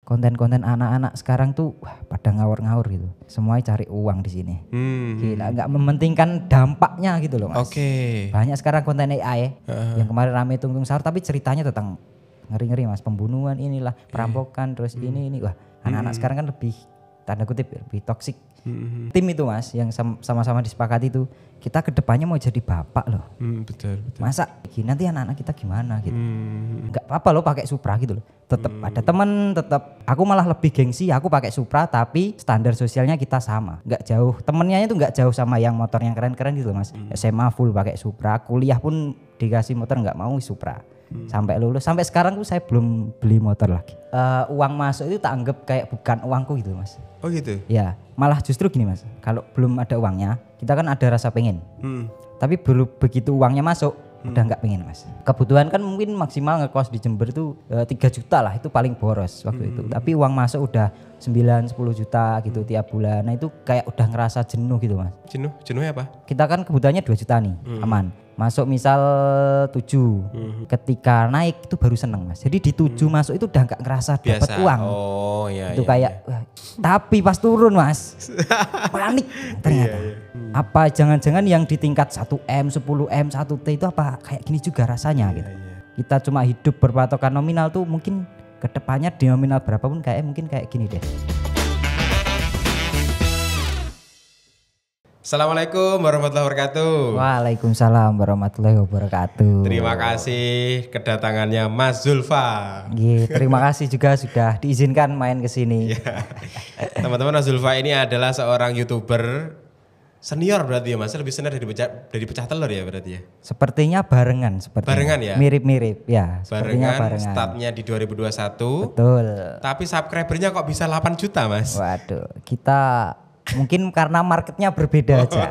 konten-konten anak-anak sekarang tuh pada ngawur-ngawur gitu. Semuanya cari uang di sini. Gila, nggak mementingkan dampaknya gitu loh, Mas. Oke. Banyak sekarang konten AI yang kemarin rame Tung Tung Sahur tapi ceritanya tentang ngeri-ngeri, Mas, pembunuhan inilah, perampokan terus ini. Wah, anak-anak sekarang kan lebih tanda kutip lebih toksik. Tim itu, Mas, yang sama-sama disepakati itu kita kedepannya mau jadi bapak loh. Betul. Masa nanti anak-anak kita gimana gitu. Enggak apa-apa loh pakai Supra gitu loh. Tetap ada temen, tetap aku malah lebih gengsi aku pakai Supra tapi standar sosialnya kita sama. Enggak jauh. Temennya itu enggak jauh sama yang motor yang keren-keren gitu loh, Mas. SMA full pakai Supra, kuliah pun dikasih motor enggak mau Supra. Sampai lulus, sampai sekarang tuh saya belum beli motor lagi. Uang masuk itu tak anggap kayak bukan uangku gitu, Mas. Oh gitu? Ya, malah justru gini, Mas. Kalau belum ada uangnya, kita kan ada rasa pengen. Tapi belum begitu uangnya masuk, udah nggak pengen, Mas. Kebutuhan kan mungkin maksimal ngekos di Jember tuh 3 juta lah, itu paling boros waktu itu. Tapi uang masuk udah 9-10 juta gitu tiap bulan. Nah itu kayak udah ngerasa jenuh gitu, Mas. Jenuhnya apa? Kita kan kebutuhannya 2 juta nih, aman. Masuk misal 7, ketika naik itu baru seneng, Mas. Jadi di 7 masuk itu udah gak ngerasa dapat uang. Oh iya. Itu kayak wah, tapi pas turun, Mas, panik ternyata. Apa jangan-jangan yang di tingkat 1M, 10M, 1T itu apa kayak gini juga rasanya gitu. Kita cuma hidup berpatokan nominal tuh mungkin kedepannya di nominal berapapun mungkin kayak gini deh. Assalamualaikum warahmatullahi wabarakatuh. Waalaikumsalam warahmatullahi wabarakatuh. Terima kasih kedatangannya Mas Zulfa. Terima kasih juga sudah diizinkan main ke sini. Teman-teman, Mas Zulfa ini adalah seorang YouTuber senior berarti ya, Mas. Lebih senior dari Pecah Telur ya berarti ya. Sepertinya barengan Barengan ya? Mirip-mirip ya. Barengan. Startnya di 2021. Betul. Tapi subscribernya kok bisa 8 juta, Mas? Waduh, kita mungkin karena marketnya berbeda aja.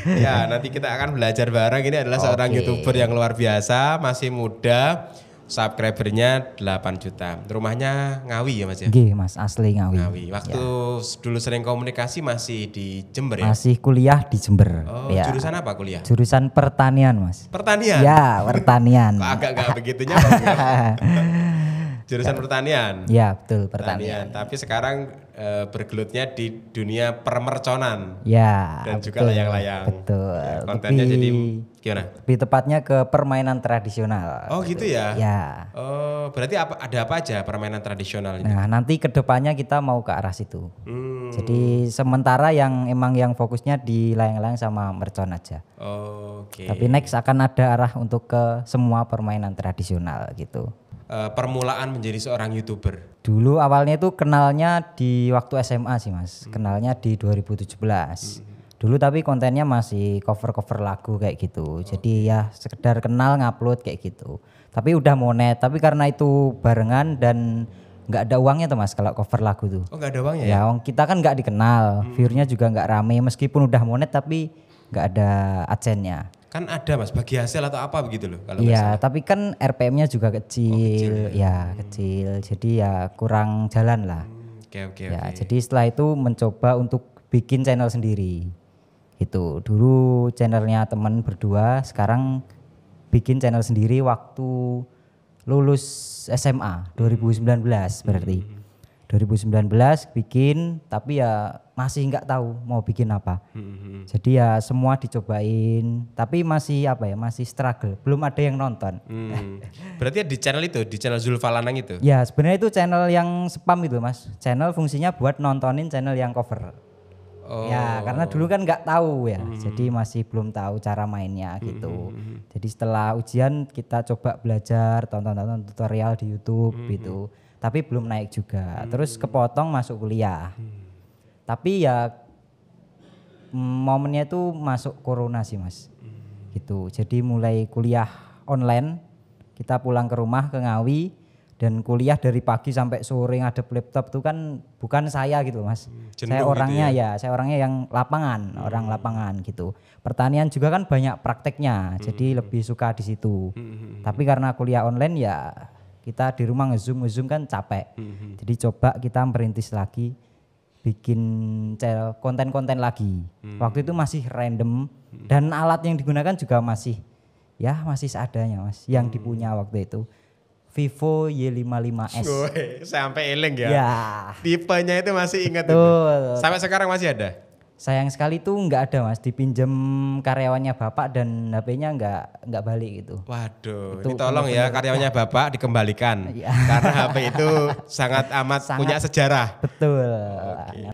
Ya, nanti kita akan belajar bareng. Ini adalah seorang YouTuber yang luar biasa, masih muda, subscribernya 8 juta. Rumahnya Ngawi ya, Mas ya? Nggih, Mas, asli Ngawi. Waktu dulu sering komunikasi masih di Jember ya? Masih kuliah di Jember. Oh, jurusan apa kuliah? Jurusan pertanian, Mas. Pertanian? Ya, pertanian. Kok agak gak begitu nyambung ya? Jurusan pertanian? Ya, betul, pertanian. Tapi sekarang bergelutnya di dunia permerconan. Ya, dan juga layang-layang. Betul. Ya, kontennya jadi gimana? Lebih tepatnya ke permainan tradisional. Oh gitu ya? Ya. Oh berarti ada apa aja permainan tradisional ini? Nah nanti kedepannya kita mau ke arah situ. Jadi sementara yang fokusnya di layang-layang sama mercon aja. Oke. Tapi next akan ada arah untuk ke semua permainan tradisional gitu. Permulaan menjadi seorang YouTuber? Dulu awalnya itu kenalnya di waktu SMA sih, Mas. Kenalnya di 2017. Dulu tapi kontennya masih cover-cover lagu kayak gitu. Jadi ya sekedar kenal ngupload kayak gitu. Tapi udah monet, tapi karena itu barengan dan nggak ada uangnya tuh, Mas, kalau cover lagu tuh. Oh nggak ada uangnya ya? Ya kita kan nggak dikenal, view-nya juga nggak rame meskipun udah monet tapi nggak ada adsense-nya. Kan ada, Mas, bagi hasil atau apa begitu loh kalau iya, tapi kan RPM-nya juga kecil, kecil. Jadi ya kurang jalan lah. Oke. Jadi setelah itu mencoba untuk bikin channel sendiri. Gitu. Dulu channelnya teman berdua, sekarang bikin channel sendiri waktu lulus SMA 2019 berarti. 2019 bikin, tapi ya masih nggak tahu mau bikin apa. Jadi ya semua dicobain, tapi masih masih struggle, belum ada yang nonton. Berarti di channel Zulfa Lanang itu? Ya sebenarnya itu channel yang spam itu, Mas. Channel fungsinya buat nontonin channel yang cover. Oh. Ya karena dulu kan nggak tahu ya, jadi masih belum tahu cara mainnya gitu. Jadi setelah ujian kita coba belajar, tonton tutorial di YouTube gitu. Tapi belum naik juga. Terus kepotong masuk kuliah. Tapi ya momennya itu masuk corona sih, Mas. Gitu. Jadi mulai kuliah online, kita pulang ke rumah ke Ngawi dan kuliah dari pagi sampai sore ngadep laptop tuh kan bukan saya gitu, Mas. Saya orangnya saya orangnya yang lapangan, orang lapangan gitu. Pertanian juga kan banyak prakteknya, jadi lebih suka di situ. Tapi karena kuliah online ya kita di rumah nge-zoom kan capek. Jadi coba kita merintis lagi bikin konten-konten lagi. Waktu itu masih random dan alat yang digunakan juga masih seadanya, Mas, yang dipunya waktu itu. Vivo Y55s. Woi, sampai eling ya. Ya. Tipenya itu masih ingat itu. Betul. Sampai sekarang masih ada. Sayang sekali tuh nggak ada mas, dipinjem karyawannya bapak dan HP-nya nggak balik gitu. Waduh, Itu ini tolong ya karyawannya Bapak dikembalikan. Iya. Karena HP itu sangat amat punya sejarah. Betul.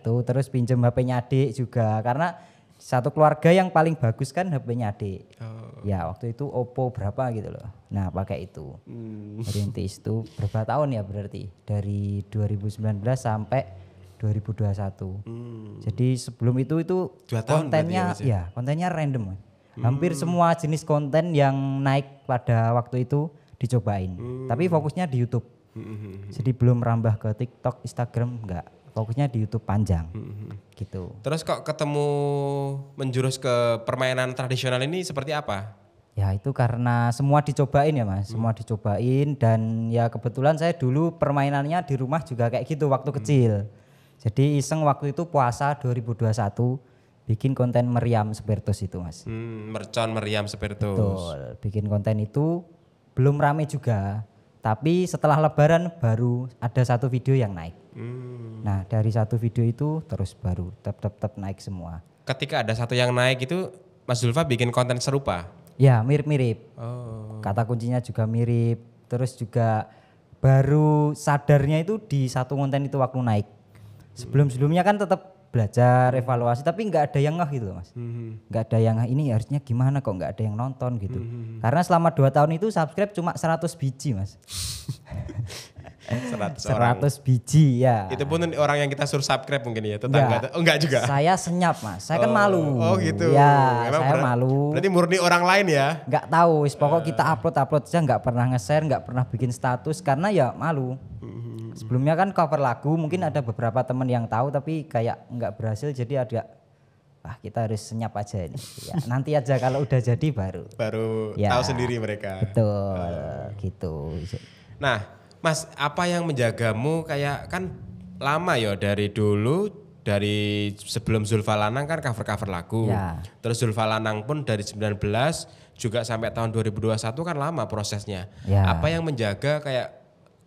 Tuh terus pinjem HP-nya adik juga karena satu keluarga yang paling bagus kan HP-nya adik. Ya waktu itu Oppo berapa gitu loh. Nah pakai itu. Rintis itu berapa tahun ya berarti dari 2019 sampai 2021. Jadi sebelum itu 2 tahun kontennya ya kontennya random. Mas. Hampir semua jenis konten yang naik pada waktu itu dicobain. Tapi fokusnya di YouTube. Jadi belum merambah ke TikTok, Instagram enggak. Fokusnya di YouTube panjang. Gitu. Terus kok ketemu menjurus ke permainan tradisional ini seperti apa? Ya itu karena semua dicobain ya mas, semua dicobain dan ya kebetulan saya dulu permainannya di rumah juga kayak gitu waktu kecil. Jadi iseng waktu itu puasa 2021 bikin konten meriam Sepertus itu mas. Mercon meriam Sepertus. Betul, bikin konten itu belum rame juga. Tapi setelah lebaran baru ada satu video yang naik. Nah dari satu video itu terus baru tep naik semua. Ketika ada satu yang naik itu Mas Zulfa bikin konten serupa? Ya mirip-mirip, Oh. kata kuncinya juga mirip. Terus juga baru sadarnya itu di satu konten itu waktu naik. Sebelum-sebelumnya kan tetap belajar, evaluasi, tapi nggak ada yang ngeh gitu loh mas. Nggak ada yang ngeh, ini harusnya gimana kok nggak ada yang nonton gitu. Karena selama 2 tahun itu subscribe cuma 100 biji mas. 100 orang. 100 biji ya. Itu pun orang yang kita suruh subscribe mungkin ya, tetangga. Oh enggak juga. Saya senyap mas, saya kan malu. Oh gitu. Ya, Memang saya malu. Berarti murni orang lain ya? Nggak tahu, pokok kita upload aja nggak pernah nge-share, nggak pernah bikin status karena ya malu. Sebelumnya kan cover lagu, mungkin ada beberapa teman yang tahu tapi kayak nggak berhasil jadi ada kita harus senyap aja ini. Ya, nanti aja kalau udah jadi baru ya, tahu sendiri mereka. Betul, gitu. Nah, Mas, apa yang menjagamu kayak kan lama ya dari dulu dari sebelum Zulfa Lanang kan cover-cover lagu. Ya. Terus Zulfa Lanang pun dari 19 juga sampai tahun 2021 kan lama prosesnya. Ya. Apa yang menjaga kayak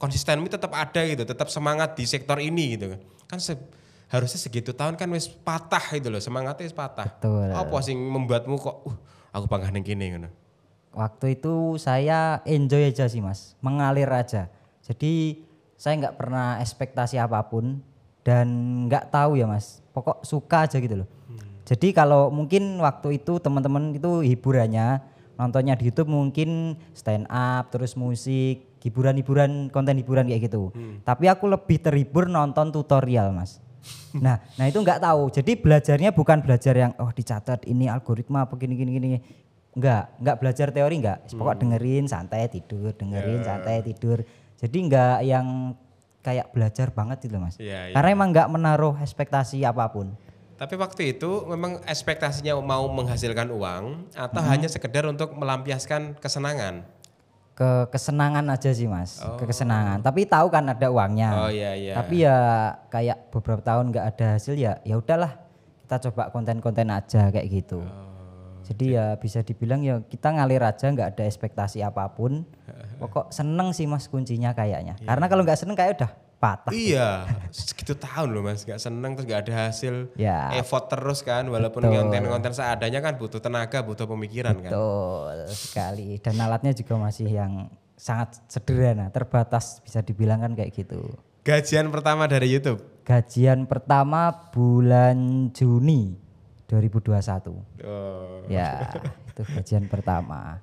konsistenmu tetap ada gitu, tetap semangat di sektor ini gitu kan. Harusnya segitu tahun kan wis patah gitu loh, semangatnya wis patah. Betul. Apa sing membuatmu kok aku bangga ning kene ngono. Waktu itu saya enjoy aja sih mas, mengalir aja. Jadi saya nggak pernah ekspektasi apapun dan nggak tahu ya mas, pokok suka aja gitu loh. Jadi kalau mungkin waktu itu teman-teman itu hiburannya nontonnya di YouTube mungkin stand up terus musik, hiburan-hiburan, konten hiburan kayak gitu. Tapi aku lebih terhibur nonton tutorial mas. Nah itu nggak tahu. Jadi belajarnya bukan belajar yang dicatat ini algoritma apa gini. Enggak belajar teori enggak. Pokok dengerin santai tidur, santai tidur. Jadi enggak yang kayak belajar banget gitu mas. Karena emang enggak menaruh ekspektasi apapun. Tapi waktu itu memang ekspektasinya mau menghasilkan uang atau hanya sekedar untuk melampiaskan kesenangan? Kesenangan aja sih mas, kesenangan. Tapi tahu kan ada uangnya. Oh iya. Tapi ya kayak beberapa tahun enggak ada hasil ya udahlah kita coba konten-konten aja kayak gitu. Jadi ya bisa dibilang ya kita ngalir aja nggak ada ekspektasi apapun. Pokok seneng sih mas kuncinya kayaknya. Karena kalau nggak seneng kayak udah patah. Iya, segitu tahun loh mas, nggak seneng terus nggak ada hasil. Ya. Effort terus kan, walaupun konten-konten seadanya kan butuh tenaga, butuh pemikiran kan. Betul sekali. Dan alatnya juga masih yang sangat sederhana, terbatas bisa dibilang kan kayak gitu. Gajian pertama dari YouTube? Gajian pertama bulan Juni 2021. Ya, itu gajian pertama.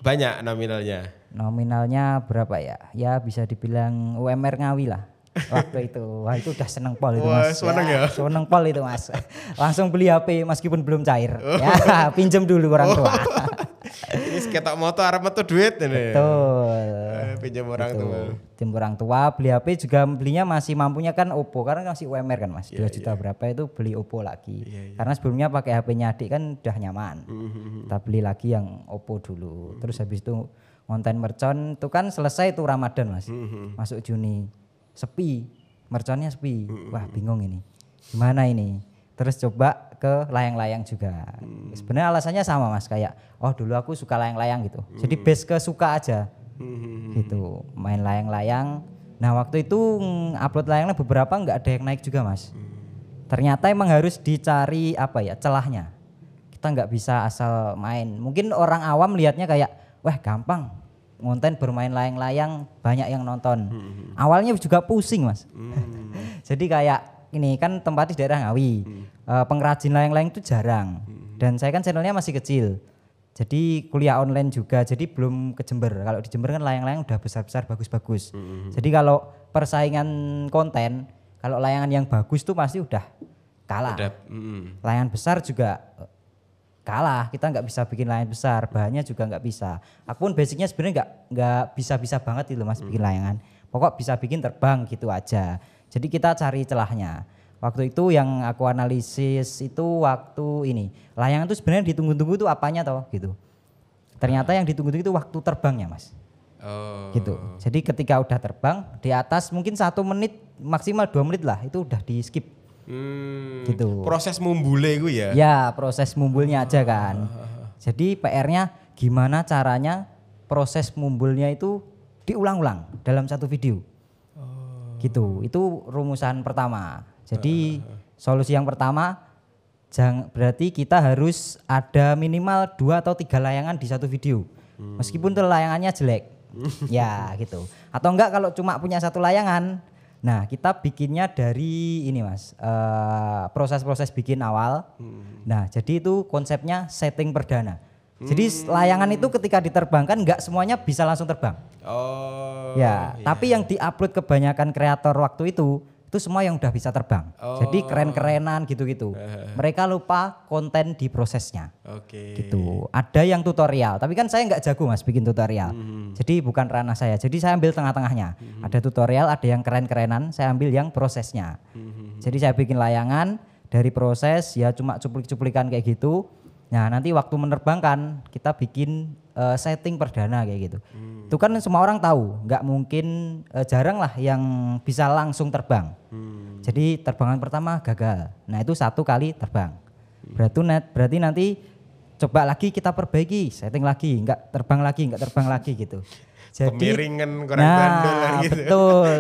Banyak nominalnya? Nominalnya berapa ya? Ya bisa dibilang UMR Ngawi lah. Waktu itu. Wah itu udah seneng pol itu mas. Seneng ya? Seneng pol itu mas. Langsung beli HP meskipun belum cair. Ya pinjem dulu orang tua. Ini seketok moto arep metu duit ini. Betul. Pinjam orang tua. Pinjam orang tua, beli HP juga belinya masih mampunya kan Oppo karena masih UMR kan mas. 2 juta berapa itu beli Oppo lagi. Karena sebelumnya pakai HP-nya adik kan udah nyaman. Kita beli lagi yang Oppo dulu. Terus habis itu konten mercon itu kan selesai itu Ramadan mas. Masuk Juni. Sepi. Merconnya sepi. Wah bingung ini. Gimana ini? Terus coba ke layang-layang juga. Sebenarnya alasannya sama mas kayak dulu aku suka layang-layang gitu. Jadi base ke suka aja. Gitu, main layang-layang. Nah waktu itu upload layangnya beberapa nggak ada yang naik juga mas. Ternyata emang harus dicari apa ya celahnya. Kita nggak bisa asal main. Mungkin orang awam lihatnya kayak wah gampang ngonten bermain layang-layang banyak yang nonton. Awalnya juga pusing mas. Jadi kayak ini kan tempat di daerah Ngawi, pengrajin layang-layang itu jarang. Dan saya kan channelnya masih kecil. Jadi kuliah online juga, jadi belum ke Jember. Kalau di Jember kan layang-layang udah besar-besar, bagus-bagus. Jadi kalau persaingan konten, kalau layangan yang bagus tuh pasti udah kalah. Layangan besar juga kalah, kita nggak bisa bikin layangan besar, bahannya juga nggak bisa. Aku pun basicnya sebenarnya nggak bisa banget itu mas bikin layangan. Pokok bisa bikin terbang gitu aja. Jadi kita cari celahnya. Waktu itu yang aku analisis itu waktu ini layangan itu sebenarnya ditunggu-tunggu itu apanya toh gitu. Ternyata yang ditunggu-tunggu itu waktu terbangnya mas. Gitu. Jadi ketika udah terbang di atas mungkin 1 menit maksimal 2 menit lah itu udah di skip. Gitu. Proses mumbule itu ya? Ya proses mumbulnya aja kan. Jadi PR-nya gimana caranya proses mumbulnya itu diulang-ulang dalam satu video. Gitu. Itu rumusan pertama. Jadi solusi yang pertama berarti kita harus ada minimal 2 atau 3 layangan di satu video. Meskipun tuh layangannya jelek. Ya gitu. Atau enggak kalau cuma punya 1 layangan. Nah kita bikinnya dari ini mas. Proses-proses bikin awal. Nah jadi itu konsepnya setting perdana. Jadi layangan itu ketika diterbangkan enggak semuanya bisa langsung terbang. Ya, tapi yang diupload kebanyakan kreator waktu itu semua yang udah bisa terbang. Jadi keren-kerenan gitu-gitu. Mereka lupa konten di prosesnya. Gitu. Ada yang tutorial, tapi kan saya nggak jago mas bikin tutorial. Jadi bukan ranah saya. Jadi saya ambil tengah-tengahnya. Ada tutorial, ada yang keren-kerenan, saya ambil yang prosesnya. Jadi saya bikin layangan dari proses ya cuma cuplik-cuplikan kayak gitu. Nah nanti waktu menerbangkan kita bikin setting perdana kayak gitu. Itu kan semua orang tahu, nggak mungkin jarang lah yang bisa langsung terbang. Jadi terbangan pertama gagal. Nah itu 1 kali terbang. Berarti nanti coba lagi kita perbaiki, setting lagi, nggak terbang lagi gitu. Jadi pemiringan kurang bandel gitu. Betul.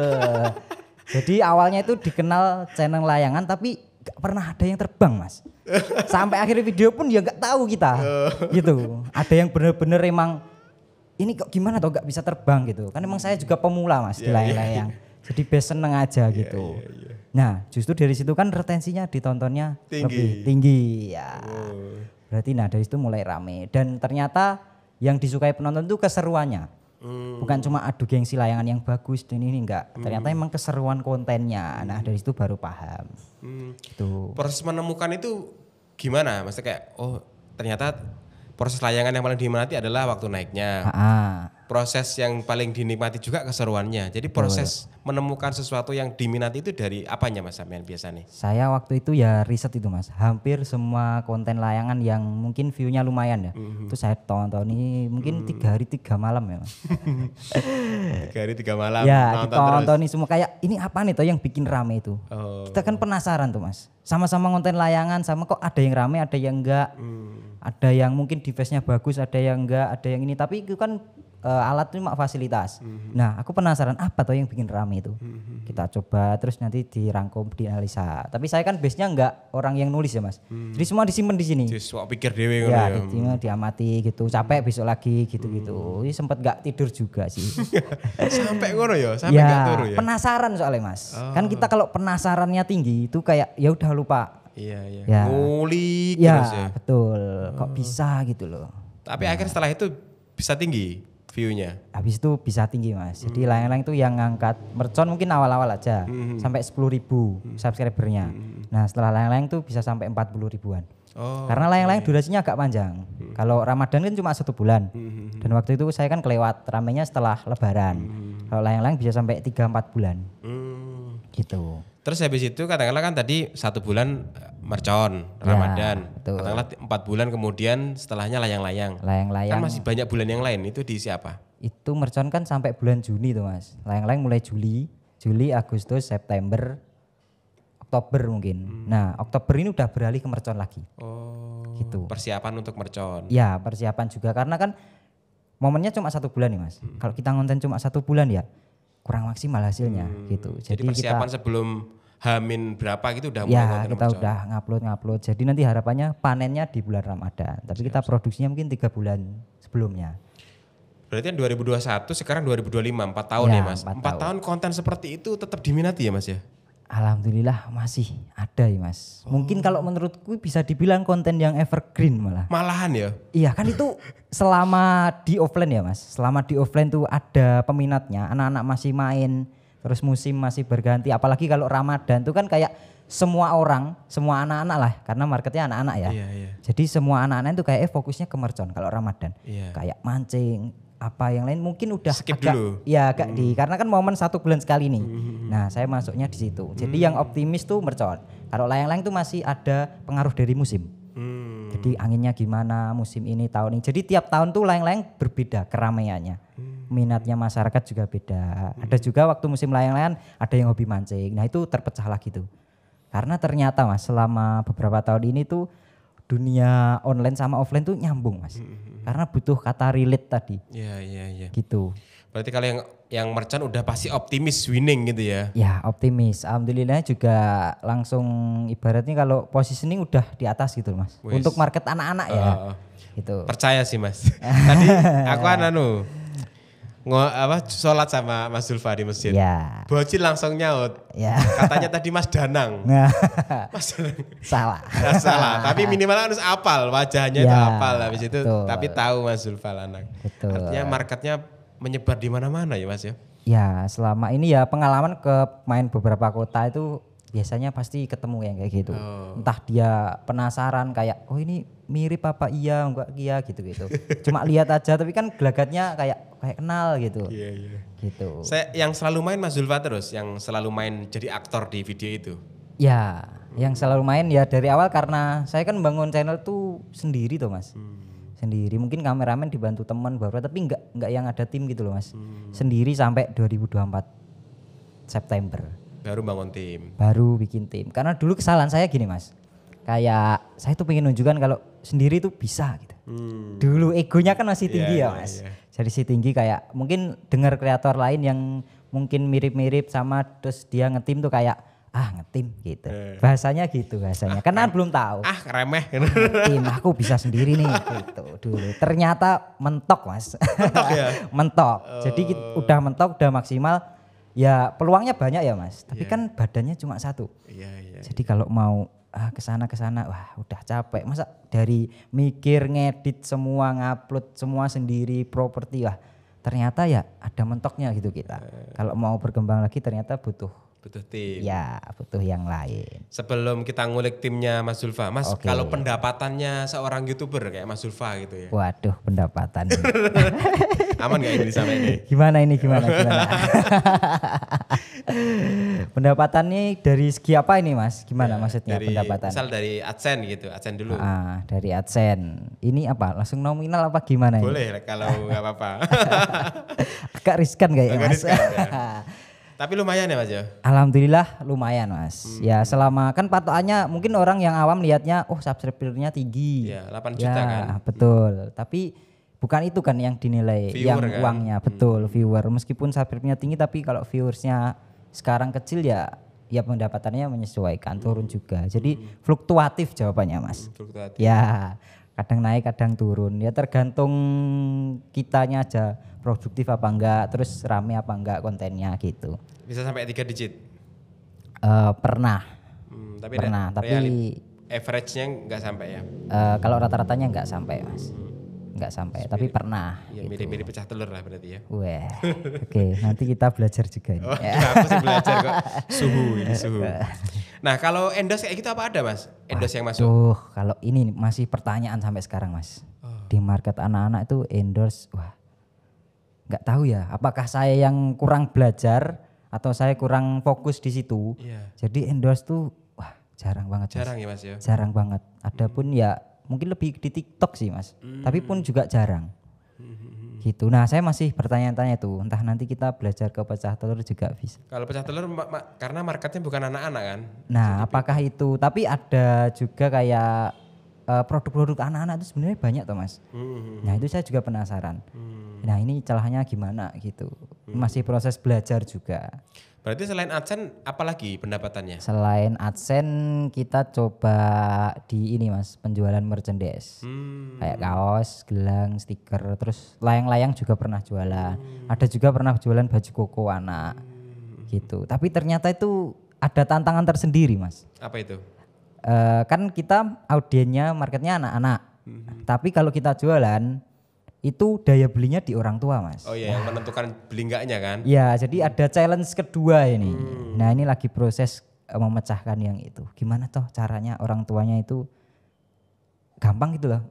Jadi awalnya itu dikenal channel layangan tapi nggak pernah ada yang terbang mas. Sampai akhir video pun ya nggak tahu kita. Gitu. Ada yang bener-bener emang ini kok gimana toh nggak bisa terbang gitu. Kan emang saya juga pemula mas di layang-layang. Jadi best seneng aja gitu. Nah justru dari situ kan retensinya ditontonnya lebih tinggi ya. Berarti nah dari situ mulai rame. Dan ternyata yang disukai penonton itu keseruannya. Bukan cuma adu gengsi layangan yang bagus dan ini enggak. Ternyata emang keseruan kontennya. Nah dari situ baru paham. Gitu. Proses menemukan itu gimana? Maksudnya kayak ternyata proses layangan yang paling dinikmati adalah waktu naiknya. Proses yang paling dinikmati juga keseruannya. Jadi proses menemukan sesuatu yang diminati itu dari apanya mas sampean biasa nih? Saya waktu itu ya riset itu mas. Hampir semua konten layangan yang mungkin view-nya lumayan ya. Itu saya tonton ini mungkin 3 hari 3 malam ya mas. 3 hari 3 malam ya, nonton ini semua kayak ini apa nih toh yang bikin rame itu. Kita kan penasaran tuh mas. Sama-sama konten layangan sama kok ada yang rame ada yang enggak. Ada yang mungkin device-nya bagus ada yang enggak ada yang ini. Tapi itu kan alat itu cuma fasilitas. Nah aku penasaran apa toh yang bikin rame itu. Kita coba terus nanti dirangkum dianalisa. Tapi saya kan base-nya enggak orang yang nulis ya mas. Jadi semua disimpan di sini. Jadi sok pikir dewe ya. Diamati gitu. Capek besok lagi gitu-gitu. Ini sempet enggak tidur juga sih. Sampai ngono ya, sampai enggak turu ya. Penasaran soalnya mas. Kan kita kalau penasarannya tinggi itu kayak ya udah lupa. Iya. Ngulik ya, terus ya. Betul. Kok bisa gitu loh. Tapi akhir setelah itu bisa tinggi view-nya. Habis itu bisa tinggi mas. Jadi layang-layang itu yang ngangkat mercon mungkin awal-awal aja sampai 10.000 subscribernya. Nah setelah layang-layang itu bisa sampai 40 ribuan. Karena layang-layang durasinya agak panjang. Kalau Ramadan kan cuma 1 bulan. Dan waktu itu saya kan kelewat ramenya setelah Lebaran. Kalau layang-layang bisa sampai 3-4 bulan. Gitu. Terus habis itu katakanlah kan tadi 1 bulan mercon Ramadan. Katakanlah 4 bulan kemudian setelahnya layang-layang. Kan masih banyak bulan yang lain itu diisi apa? Itu mercon kan sampai bulan Juni tuh mas. Layang-layang mulai Juli, Agustus, September, Oktober mungkin. Nah Oktober ini udah beralih ke mercon lagi. Gitu. Persiapan untuk mercon. Ya persiapan juga karena kan momennya cuma 1 bulan nih Mas. Kalau kita ngonten cuma 1 bulan ya kurang maksimal hasilnya gitu. Jadi persiapan kita, sebelum Hamin berapa gitu udah mulai ya konten kita mercon. udah ngupload. Jadi nanti harapannya panennya di bulan Ramadan. Tapi kita produksinya mungkin 3 bulan sebelumnya. Berarti kan 2021 sekarang 2025 4 tahun ya Mas. 4 tahun konten seperti itu tetap diminati ya Mas ya? Alhamdulillah masih ada ya Mas. Mungkin kalau menurutku bisa dibilang konten yang evergreen malah. Malahan ya? Iya kan itu selama di offline ya Mas. Selama di offline tuh ada peminatnya, anak-anak masih main, terus musim masih berganti. Apalagi kalau Ramadan tuh kan kayak semua orang, semua anak-anak lah, karena marketnya anak-anak ya. Iya. Jadi semua anak-anak itu kayak fokusnya ke mercon kalau Ramadan. Iya. Kayak mancing, apa yang lain mungkin udah skip agak dulu. ya agak karena kan momen 1 bulan sekali nih. Nah, saya masuknya di situ. Jadi yang optimis tuh mercon. Kalau layang-layang tuh masih ada pengaruh dari musim. Jadi anginnya gimana musim ini tahun ini. Jadi tiap tahun tuh layang-layang berbeda keramaiannya. Minatnya masyarakat juga beda. Ada juga waktu musim layang-layang ada yang hobi mancing. Nah, itu terpecah lagi tuh. Karena ternyata Mas selama beberapa tahun ini tuh dunia online sama offline tuh nyambung Mas. Karena butuh kata relate tadi. Iya. Gitu. Berarti kalau yang merchant udah pasti optimis winning gitu ya? Ya optimis. Alhamdulillah juga langsung ibaratnya kalau positioning udah di atas gitu Mas. Wis. Untuk market anak-anak ya. Gitu. Percaya sih Mas. Tadi aku sholat sama Mas Zulfa di masjid. Ya. Bocil langsung nyaut. Ya. Katanya tadi Mas Danang. Nah, Mas Danang. salah. Nggak salah, tapi minimal harus apal wajahnya itu Ya, apal habis itu betul. tapi tahu Mas Zulfa lanang. Betul. Artinya marketnya menyebar di mana-mana ya Mas ya. Ya selama ini ya pengalaman ke main beberapa kota itu biasanya pasti ketemu yang kayak gitu. Entah dia penasaran kayak oh ini mirip apa iya enggak iya gitu-gitu. Cuma lihat aja tapi kan gelagatnya kayak kenal gitu. Iya. Gitu. Saya yang selalu main Mas Zulfa terus, yang selalu main jadi aktor di video itu. Ya, yang selalu main ya dari awal karena saya kan bangun channel tuh sendiri tuh Mas. Sendiri, mungkin kameramen dibantu teman beberapa tapi enggak yang ada tim gitu loh Mas. Sendiri sampai 2024 September. Baru bangun tim. Baru bikin tim. Karena dulu kesalahan saya gini Mas. Kayak saya tuh pengen nunjukkan kalau sendiri tuh bisa gitu. Dulu egonya kan masih tinggi ya Mas. Jadi si tinggi kayak mungkin dengar kreator lain yang mungkin mirip-mirip sama terus dia ngetim tuh kayak ngetim gitu. Bahasanya gitu bahasanya. Karena belum tahu. Remeh. Tim aku bisa sendiri nih gitu dulu. Ternyata mentok Mas. Mentok ya? Mentok. Jadi udah mentok, udah maksimal. Ya peluangnya banyak ya Mas. Tapi kan badannya cuma 1. Iya. Jadi kalau mau kesana wah udah capek. Masa dari mikir ngedit semua ngupload semua sendiri properti wah ternyata ya ada mentoknya gitu kita. Kalau mau berkembang lagi ternyata butuh tim. Ya butuh yang lain. Sebelum kita ngulik timnya Mas Zulfa, Mas kalau pendapatannya seorang YouTuber kayak Mas Zulfa gitu ya. Waduh pendapatan. Aman gak ini sama ini? Gimana? Pendapatannya dari segi apa ini Mas? Gimana maksudnya pendapatan? Misal dari AdSense gitu, AdSense dulu. Dari AdSense. Ini apa? Langsung nominal apa gimana? Boleh kalau nggak apa-apa. Agak riskan kayaknya Mas. Riskan, ya. Tapi lumayan ya Mas ya? Alhamdulillah lumayan Mas. Ya selama kan patokannya mungkin orang yang awam lihatnya subscribernya tinggi. Ya 8 juta kan. Betul. Tapi bukan itu kan yang dinilai, viewer yang kan? Uangnya betul viewer. Meskipun subscribernya tinggi tapi kalau viewersnya sekarang kecil ya pendapatannya menyesuaikan turun juga. Jadi fluktuatif jawabannya Mas. Fluktuatif. Ya kadang naik kadang turun ya tergantung kitanya aja produktif apa enggak terus rame apa enggak kontennya gitu. Bisa sampai 3 digit? Pernah. Tapi average-nya enggak sampai ya? Kalau rata-ratanya enggak sampai Mas. Enggak sampai tapi pernah. Ya gitu. mirip-mirip pecah telur lah berarti ya. Wah, oke, nanti kita belajar juga ini. Aku sih belajar kok suhu. Nah kalau endorse kayak gitu apa ada Mas? Endorse yang masuk? Kalau ini masih pertanyaan sampai sekarang Mas. Di market anak-anak itu endorse, nggak tahu ya. Apakah saya yang kurang belajar atau saya kurang fokus di situ? Iya. Jadi endorse tuh, jarang banget Mas. Jarang ya Mas ya? Jarang banget. Adapun ya mungkin lebih di TikTok sih Mas. Tapi pun juga jarang. Gitu. Nah saya masih bertanya-tanya tuh, entah nanti kita belajar ke pecah telur juga bisa. Kalau pecah telur karena marketnya bukan anak-anak kan? Nah apakah itu, tapi ada juga kayak produk-produk anak-anak itu sebenarnya banyak toh Mas. Nah itu saya juga penasaran. Nah ini celahnya gimana gitu. Masih proses belajar juga. Berarti selain AdSense apalagi pendapatannya? Selain AdSense kita coba di ini Mas, penjualan merchandise. Kayak kaos, gelang, stiker, terus layang-layang juga pernah jualan. Ada juga pernah jualan baju koko anak. Gitu. Tapi ternyata itu ada tantangan tersendiri Mas. Apa itu? Kan kita audiennya, marketnya anak-anak. Tapi kalau kita jualan itu daya belinya di orang tua Mas. Oh iya, yang menentukan beli enggaknya kan? Ya, jadi ada challenge kedua ini. Nah ini lagi proses memecahkan yang itu. Gimana toh caranya orang tuanya itu gampang gitu loh.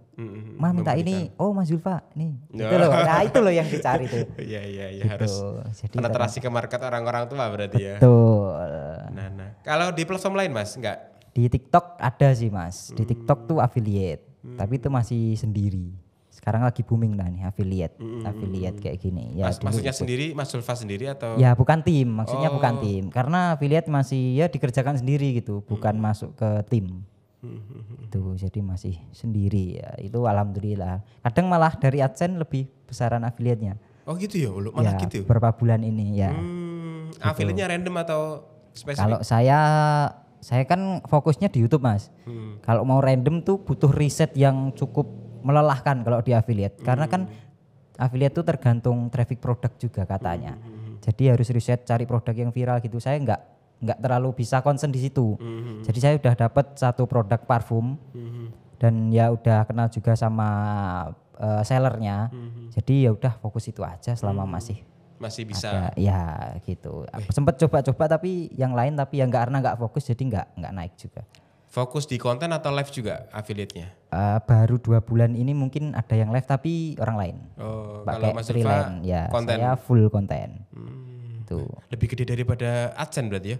Ma minta ini, oh Mas Zulfa nih. Gitu loh. Nah itu loh yang dicari tuh. Iya Gitu. harus Jadi penetrasi ke market orang-orang tua berarti ya. betul. Nah. Kalau di platform lain Mas, enggak? Di TikTok ada sih Mas. Di TikTok tuh affiliate. Tapi itu masih sendiri. Sekarang lagi booming lah nih affiliate kayak gini. Ya, maksudnya sendiri, Mas Zulfa sendiri atau? Ya bukan tim, maksudnya bukan tim. Karena affiliate masih ya dikerjakan sendiri gitu, bukan masuk ke tim. Itu jadi masih sendiri ya. Itu alhamdulillah. Kadang malah dari AdSense lebih besaran affiliate-nya. Oh gitu ya, malah ya, gitu. Beberapa bulan ini ya. Affiliate-nya random atau spesifik? Kalau saya kan fokusnya di YouTube Mas. Kalau mau random tuh butuh riset yang cukup melelahkan kalau di affiliate. Karena kan affiliate tuh tergantung traffic produk juga katanya. Jadi harus riset cari produk yang viral gitu. Saya nggak terlalu bisa concern di situ. Jadi saya udah dapat satu produk parfum dan ya udah kenal juga sama sellernya. Jadi ya udah fokus itu aja selama masih bisa. Ada, ya gitu. Sempet coba-coba tapi yang lain tapi yang karena nggak fokus jadi nggak naik juga. Fokus di konten atau live juga affiliate-nya? Baru 2 bulan ini mungkin ada yang live tapi orang lain. Oh, pakai kalau Mas freelance ya. Konten. Saya full konten. Tuh. Lebih gede daripada AdSense berarti ya?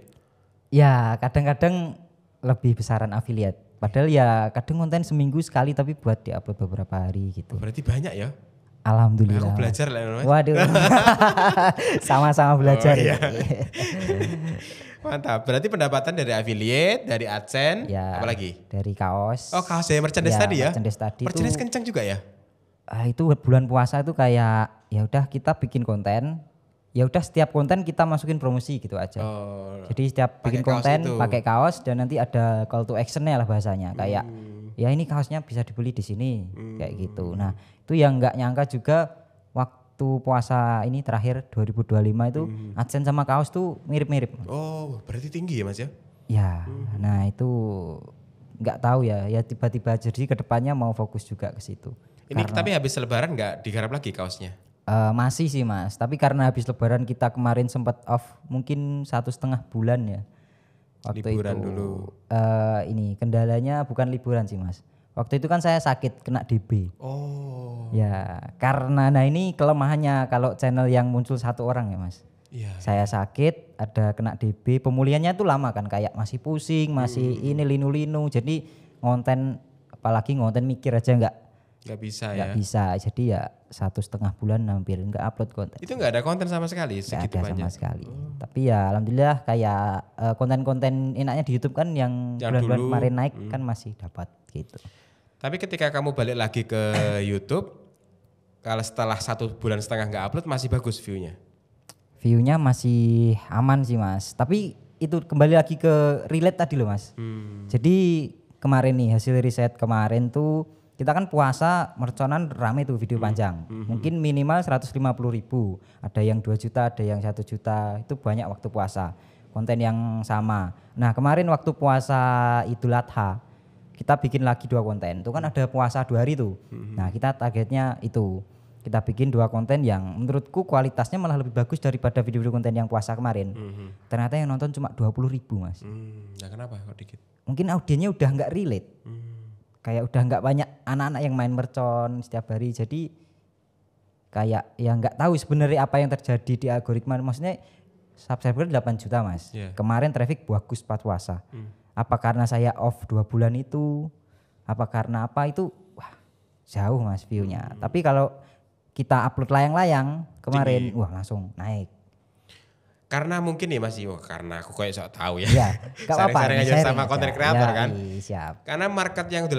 Ya kadang-kadang lebih besaran affiliate. Padahal ya kadang konten seminggu sekali tapi buat diupload beberapa hari gitu. Berarti banyak ya? Alhamdulillah. Aku belajar lah Mas. Waduh. Sama-sama belajar. Iya. Mantap. Berarti pendapatan dari affiliate, dari AdSense, ya, apalagi? Dari kaos. Oh kaos ya, merchandise tadi ya? Merchandise itu, kencang juga ya? Itu bulan puasa itu kayak ya udah kita bikin konten. Ya udah setiap konten kita masukin promosi gitu aja. Jadi setiap bikin konten pakai kaos dan nanti ada call to action-nya lah bahasanya. Kayak ya ini kaosnya bisa dibeli di sini kayak gitu. Nah, itu yang nggak nyangka juga waktu puasa ini terakhir 2025 itu AdSense sama kaos tuh mirip-mirip. Oh, berarti tinggi ya Mas ya? Ya, nah itu nggak tahu ya tiba-tiba jadi kedepannya mau fokus juga ke situ. Ini tapi habis lebaran nggak digarap lagi kaosnya? Masih sih Mas, tapi karena habis lebaran kita kemarin sempat off mungkin 1,5 bulan ya. Waktu liburan itu, dulu. Ini kendalanya bukan liburan sih Mas. Waktu itu kan saya sakit kena DB. Oh. Ya karena nah ini kelemahannya kalau channel yang muncul satu orang ya Mas. Iya. Saya sakit ada kena DB, pemulihannya tuh lama kan kayak masih pusing, masih ini linu-linu. Jadi apalagi ngonten mikir aja nggak bisa. Jadi ya 1,5 bulan hampir nggak upload konten. Itu nggak ada konten sama sekali segitu banyak? Sama sekali. Tapi ya alhamdulillah kayak konten-konten enaknya di YouTube kan yang bulan-bulan kemarin naik kan masih dapat gitu. Tapi ketika kamu balik lagi ke YouTube, kalau setelah 1,5 bulan nggak upload masih bagus view-nya? View-nya masih aman sih Mas. Tapi itu kembali lagi ke relate tadi loh Mas. Jadi kemarin nih hasil riset kemarin tuh kita kan puasa merconan rame tuh video panjang. Mungkin minimal 150.000. Ada yang 2 juta, ada yang 1 juta. Itu banyak waktu puasa. Konten yang sama. Nah kemarin waktu puasa Idul Adha kita bikin lagi 2 konten. Itu kan ada puasa 2 hari tuh. Nah kita targetnya itu. Kita bikin 2 konten yang menurutku kualitasnya malah lebih bagus daripada video-video konten yang puasa kemarin. Ternyata yang nonton cuma 20.000 Mas. Nah kenapa kok dikit? Mungkin audiennya udah nggak relate. Kayak udah nggak banyak anak-anak yang main mercon setiap hari, jadi kayak ya nggak tahu sebenarnya apa yang terjadi di algoritma. Maksudnya subscriber 8 juta Mas, kemarin traffic bagus pas puasa. Apa karena saya off 2 bulan itu, apa karena apa itu, wah jauh Mas view-nya. Tapi kalau kita upload layang-layang kemarin, wah langsung naik. Karena mungkin nih Mas, karena aku kayak sok tahu ya. Iya, gak apa-apa. Sharing-sharing aja sama konten kreator kan. Siap. Karena market yang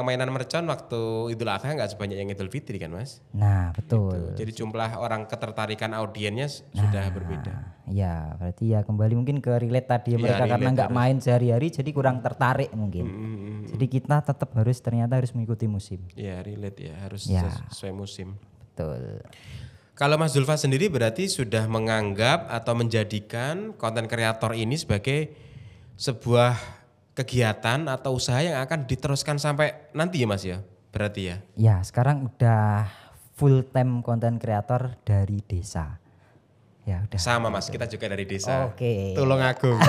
mainan mercon waktu Idul Adha nggak sebanyak yang Idul Fitri kan Mas. Nah betul. Gitu. Jadi jumlah orang ketertarikan audiennya sudah berbeda. Ya berarti ya kembali mungkin ke relate tadi mereka karena nggak main sehari-hari jadi kurang tertarik mungkin. Jadi kita tetap ternyata harus mengikuti musim. Ya relate ya harus sesuai musim. Betul. Kalau Mas Zulfa sendiri berarti sudah menganggap atau menjadikan konten kreator ini sebagai sebuah kegiatan atau usaha yang akan diteruskan sampai nanti ya Mas ya? Berarti ya? Ya sekarang udah full time konten kreator dari desa. Ya udah. Sama Mas, kita juga dari desa. Oke. Tulungagung.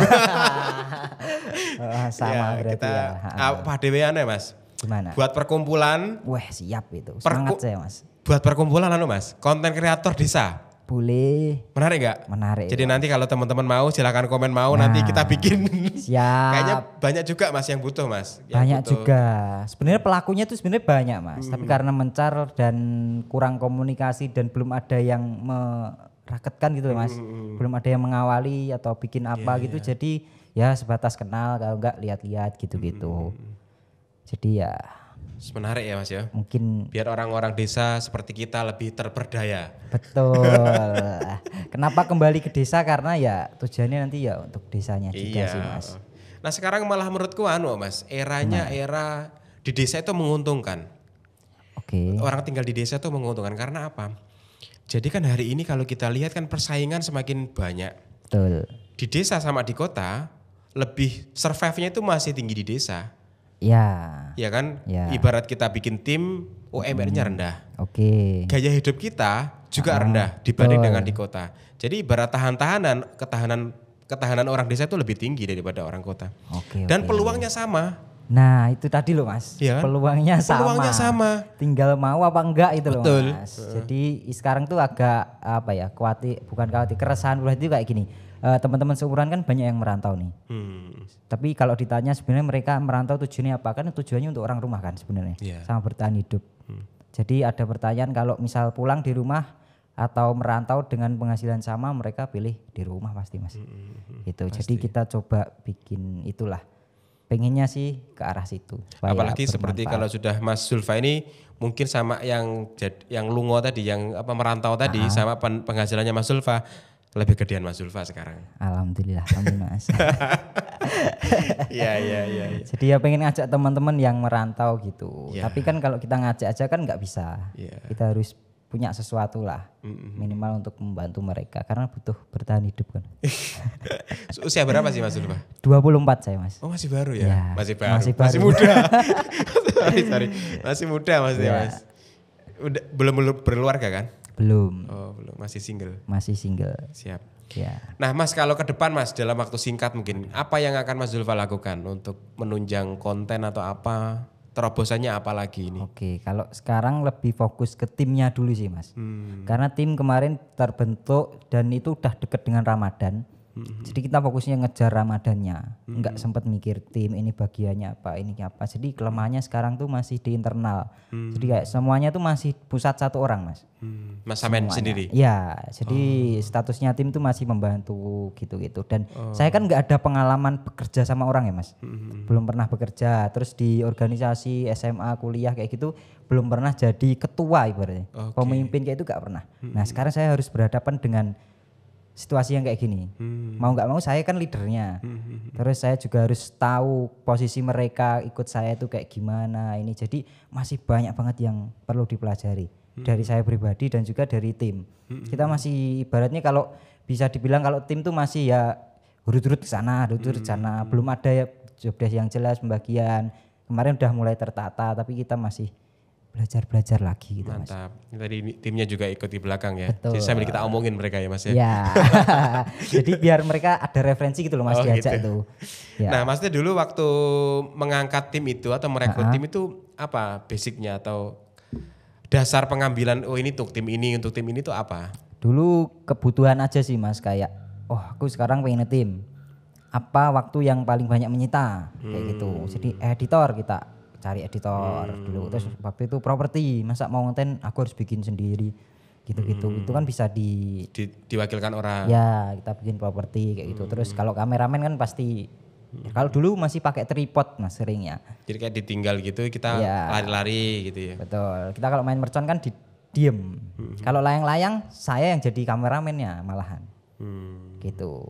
Sama ya, berarti kita, ya. Apa deweane Mas? Gimana? Buat perkumpulan. Wah siap itu, semangat saya Mas. Buat perkumpulan Mas, konten kreator desa. Boleh. Menarik gak? Menarik. Jadi nanti kalau teman-teman mau silakan komen nanti kita bikin. Siap. Kayaknya banyak juga Mas yang butuh Mas. Banyak juga. Sebenarnya pelakunya tuh sebenarnya banyak Mas. Tapi karena mencar dan kurang komunikasi dan belum ada yang meraketkan gitu Mas. Belum ada yang mengawali atau bikin apa gitu. Jadi ya sebatas kenal kalau enggak lihat-lihat gitu-gitu. Jadi ya menarik ya Mas ya. Mungkin biar orang-orang desa seperti kita lebih terperdaya. Betul. Kenapa kembali ke desa? Karena ya tujuannya nanti ya untuk desanya juga sih Mas. Nah sekarang malah menurutku Mas, era di desa itu menguntungkan. Oke. Orang tinggal di desa itu menguntungkan karena apa? Jadi kan hari ini kalau kita lihat kan persaingan semakin banyak. Betul. Di desa sama di kota lebih survive-nya itu masih tinggi di desa. Ya kan, ibarat kita bikin tim, UMR-nya rendah. Oke. Gaya hidup kita juga rendah dibanding dengan di kota. Jadi ibarat ketahanan orang desa itu lebih tinggi daripada orang kota. Dan peluangnya sama. Nah itu tadi loh Mas, ya kan? Peluangnya sama. Tinggal mau apa enggak itu loh Mas. Jadi sekarang tuh agak bukan khawatir, keresahan berarti kayak gini. Teman-teman seumuran kan banyak yang merantau nih. Tapi kalau ditanya sebenarnya mereka merantau tujuannya apa? Kan tujuannya untuk orang rumah kan sebenarnya, sama bertahan hidup. Jadi ada pertanyaan kalau misal pulang di rumah atau merantau dengan penghasilan sama, mereka pilih di rumah pasti Mas. Gitu. Pasti. Jadi kita coba bikin itulah. Pengennya sih ke arah situ. Apalagi seperti kalau sudah Mas Zulfa ini mungkin sama yang lungo tadi, yang merantau tadi, sama penghasilannya Mas Zulfa. Lebih gedean Mas Zulfa sekarang. Alhamdulillah, amin Mas. Iya. Jadi ya pengen ngajak teman-teman yang merantau gitu. Tapi kan kalau kita ngajak aja kan nggak bisa. Kita harus punya sesuatu lah, minimal untuk membantu mereka karena butuh bertahan hidup kan. Usia berapa sih Mas Zulfa? 24 saya Mas. Oh masih baru ya? Masih baru. Masih muda. sorry. Masih muda Mas. Udah belum berkeluarga kan? Belum. Oh, belum. Masih single. Siap. Ya. Nah, Mas kalau ke depan Mas dalam waktu singkat mungkin apa yang akan Mas Zulfa lakukan untuk menunjang konten atau apa? Terobosannya apa lagi ini? Oke, kalau sekarang lebih fokus ke timnya dulu sih Mas. Karena tim kemarin terbentuk dan itu udah deket dengan Ramadan. Jadi kita fokusnya ngejar Ramadannya, nggak sempat mikir tim ini bagiannya apa, ini apa. Jadi kelemahannya sekarang tuh masih di internal. Jadi kayak semuanya tuh masih pusat satu orang Mas. Mas Samen sendiri? Ya, jadi statusnya tim tuh masih membantu gitu-gitu. Dan saya kan nggak ada pengalaman bekerja sama orang ya Mas. Belum pernah bekerja, terus di organisasi SMA, kuliah kayak gitu belum pernah jadi ketua ibaratnya. Pemimpin kayak itu nggak pernah. Nah sekarang saya harus berhadapan dengan situasi yang kayak gini. Mau nggak mau saya kan leadernya. Terus saya juga harus tahu posisi mereka ikut saya itu kayak gimana ini. Jadi masih banyak banget yang perlu dipelajari dari saya pribadi dan juga dari tim. Kita masih ibaratnya kalau bisa dibilang kalau tim tuh masih ya urut-urut ke sana, urut-urut ke sana. Belum ada ya job desk yang jelas pembagian. Kemarin udah mulai tertata tapi kita masih belajar lagi gitu. Mantap. Mas. Tadi timnya juga ikut di belakang ya. Betul. Jadi sambil kita omongin mereka ya Mas ya. Ya. Jadi biar mereka ada referensi gitu loh Mas diajak gitu. tuh. Ya. Nah Mas dulu waktu mengangkat tim itu atau merekrut tim itu apa basicnya atau dasar pengambilan ini untuk tim ini tuh apa? Dulu kebutuhan aja sih Mas kayak aku sekarang pengen tim. Apa waktu yang paling banyak menyita kayak gitu. Jadi editor kita cari editor dulu, terus waktu itu properti, masa mau konten aku harus bikin sendiri. gitu-gitu. Itu kan bisa diwakilkan orang. Ya, kita bikin properti kayak gitu. Terus kalau kameramen kan pasti kalau dulu masih pakai tripod Mas seringnya. Jadi kayak ditinggal gitu kita lari-lari gitu ya. Betul. Kita kalau main mercon kan diem. Kalau layang-layang saya yang jadi kameramennya malahan. Gitu.